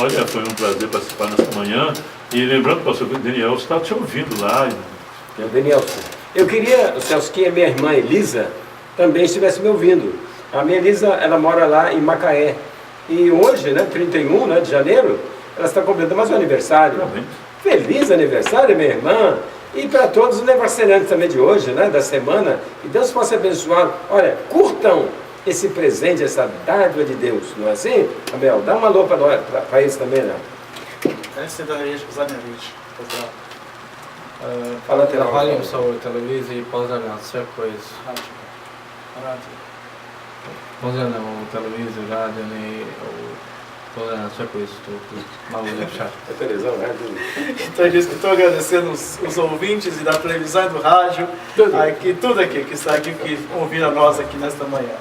Olha, foi um prazer participar nessa manhã. E lembrando, pastor, que o Daniel está te ouvindo lá. Daniel, eu queria, Celso, que a minha irmã Elisa também estivesse me ouvindo. A minha Elisa, ela mora lá em Macaé. E hoje, né, 31, né, de janeiro, ela está completando mais um aniversário. Realmente. Feliz aniversário, minha irmã. E para todos os aniversariantes também de hoje, né, da semana. Que Deus possa abençoar. Olha, curtam esse presente, essa dádiva de Deus. Não é assim? Abel, dá uma alô para eles também, né? Esse é da Zanevich. Zahvaljujem se ovoj televiziji i pozdravljam sve koji su. Pozdravljam ovu televiziju, radio i pozdravljam sve koji su tu malo uljepšati. A televisão, rádio. Então eu disse que estou agradecendo os ouvintes e da televisão e do rádio, tudo aqui que está aqui, que ouviram a nós aqui nesta manhã.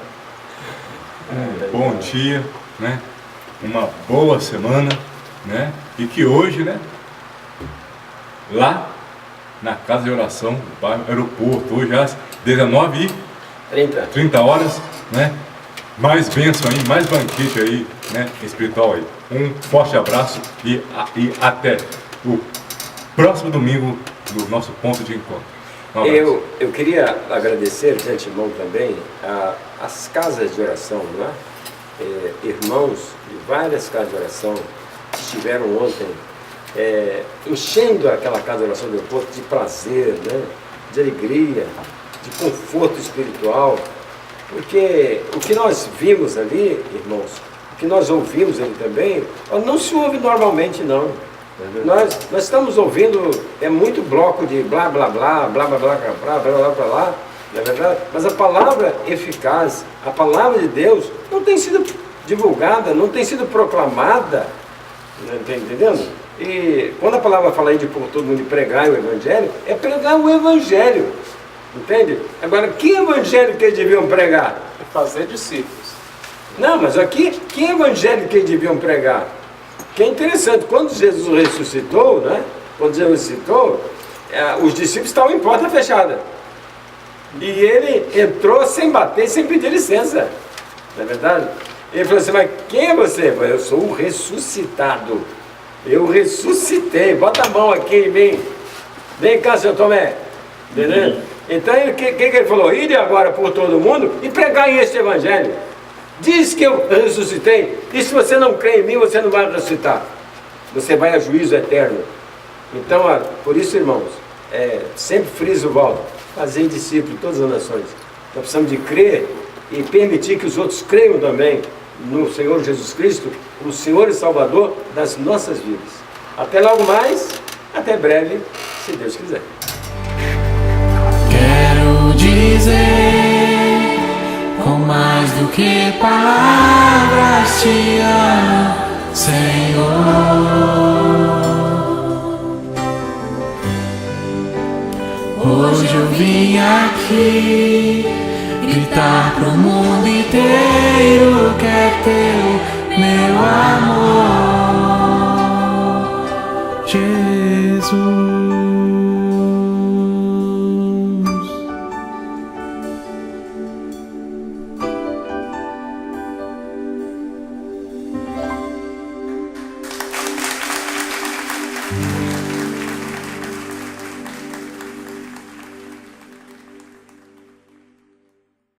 Bom dia, né? Uma boa semana, né? E que hoje, né? Lá na casa de oração do bairro Aeroporto, hoje às 19h30 horas, né? Mais bênção aí, mais banquete aí, né? Espiritual aí. Um forte abraço e até o próximo domingo do nosso ponto de encontro. Um abraço. Eu queria agradecer de antemão também as casas de oração, não é? Irmãos de várias casas de oração que estiveram ontem enchendo aquela casa de oração do aeroporto de prazer, né? De alegria, de conforto espiritual, porque o que nós vimos ali, irmãos, o que nós ouvimos ali também, não se ouve normalmente não. Nós estamos ouvindo muito bloco de blá blá blá, blá blá blá blá blá blá blá, não é verdade? Mas a palavra eficaz, a palavra de Deus não tem sido divulgada, não tem sido proclamada, está entendendo? E quando a palavra fala aí de por todo mundo pregar o Evangelho, é pregar o Evangelho, entende? Agora, que Evangelho que eles deviam pregar? Fazer discípulos. Não, mas aqui, que Evangelho que eles deviam pregar? Que é interessante, quando Jesus ressuscitou, né? Quando Jesus ressuscitou, os discípulos estavam em porta fechada. E ele entrou sem bater, sem pedir licença. Não é verdade? Ele falou assim, mas quem é você? Eu sou o ressuscitado. Eu ressuscitei. Bota a mão aqui em mim. Vem cá, seu Tomé. Entendeu? Então, o que ele falou? Ide agora por todo mundo e pregai este evangelho. Diz que eu ressuscitei. E se você não crê em mim, você não vai ressuscitar. Você vai a juízo eterno. Então, por isso, irmãos, sempre friso o Valdo. Fazer discípulo de todas as nações. Nós precisamos de crer e permitir que os outros creiam também no Senhor Jesus Cristo, o Senhor e Salvador das nossas vidas. Até logo mais, até breve, se Deus quiser. Quero dizer, com mais do que palavras, te amo, Senhor. Hoje eu vim aqui gritar pro mundo inteiro que é teu, meu amor, Jesus.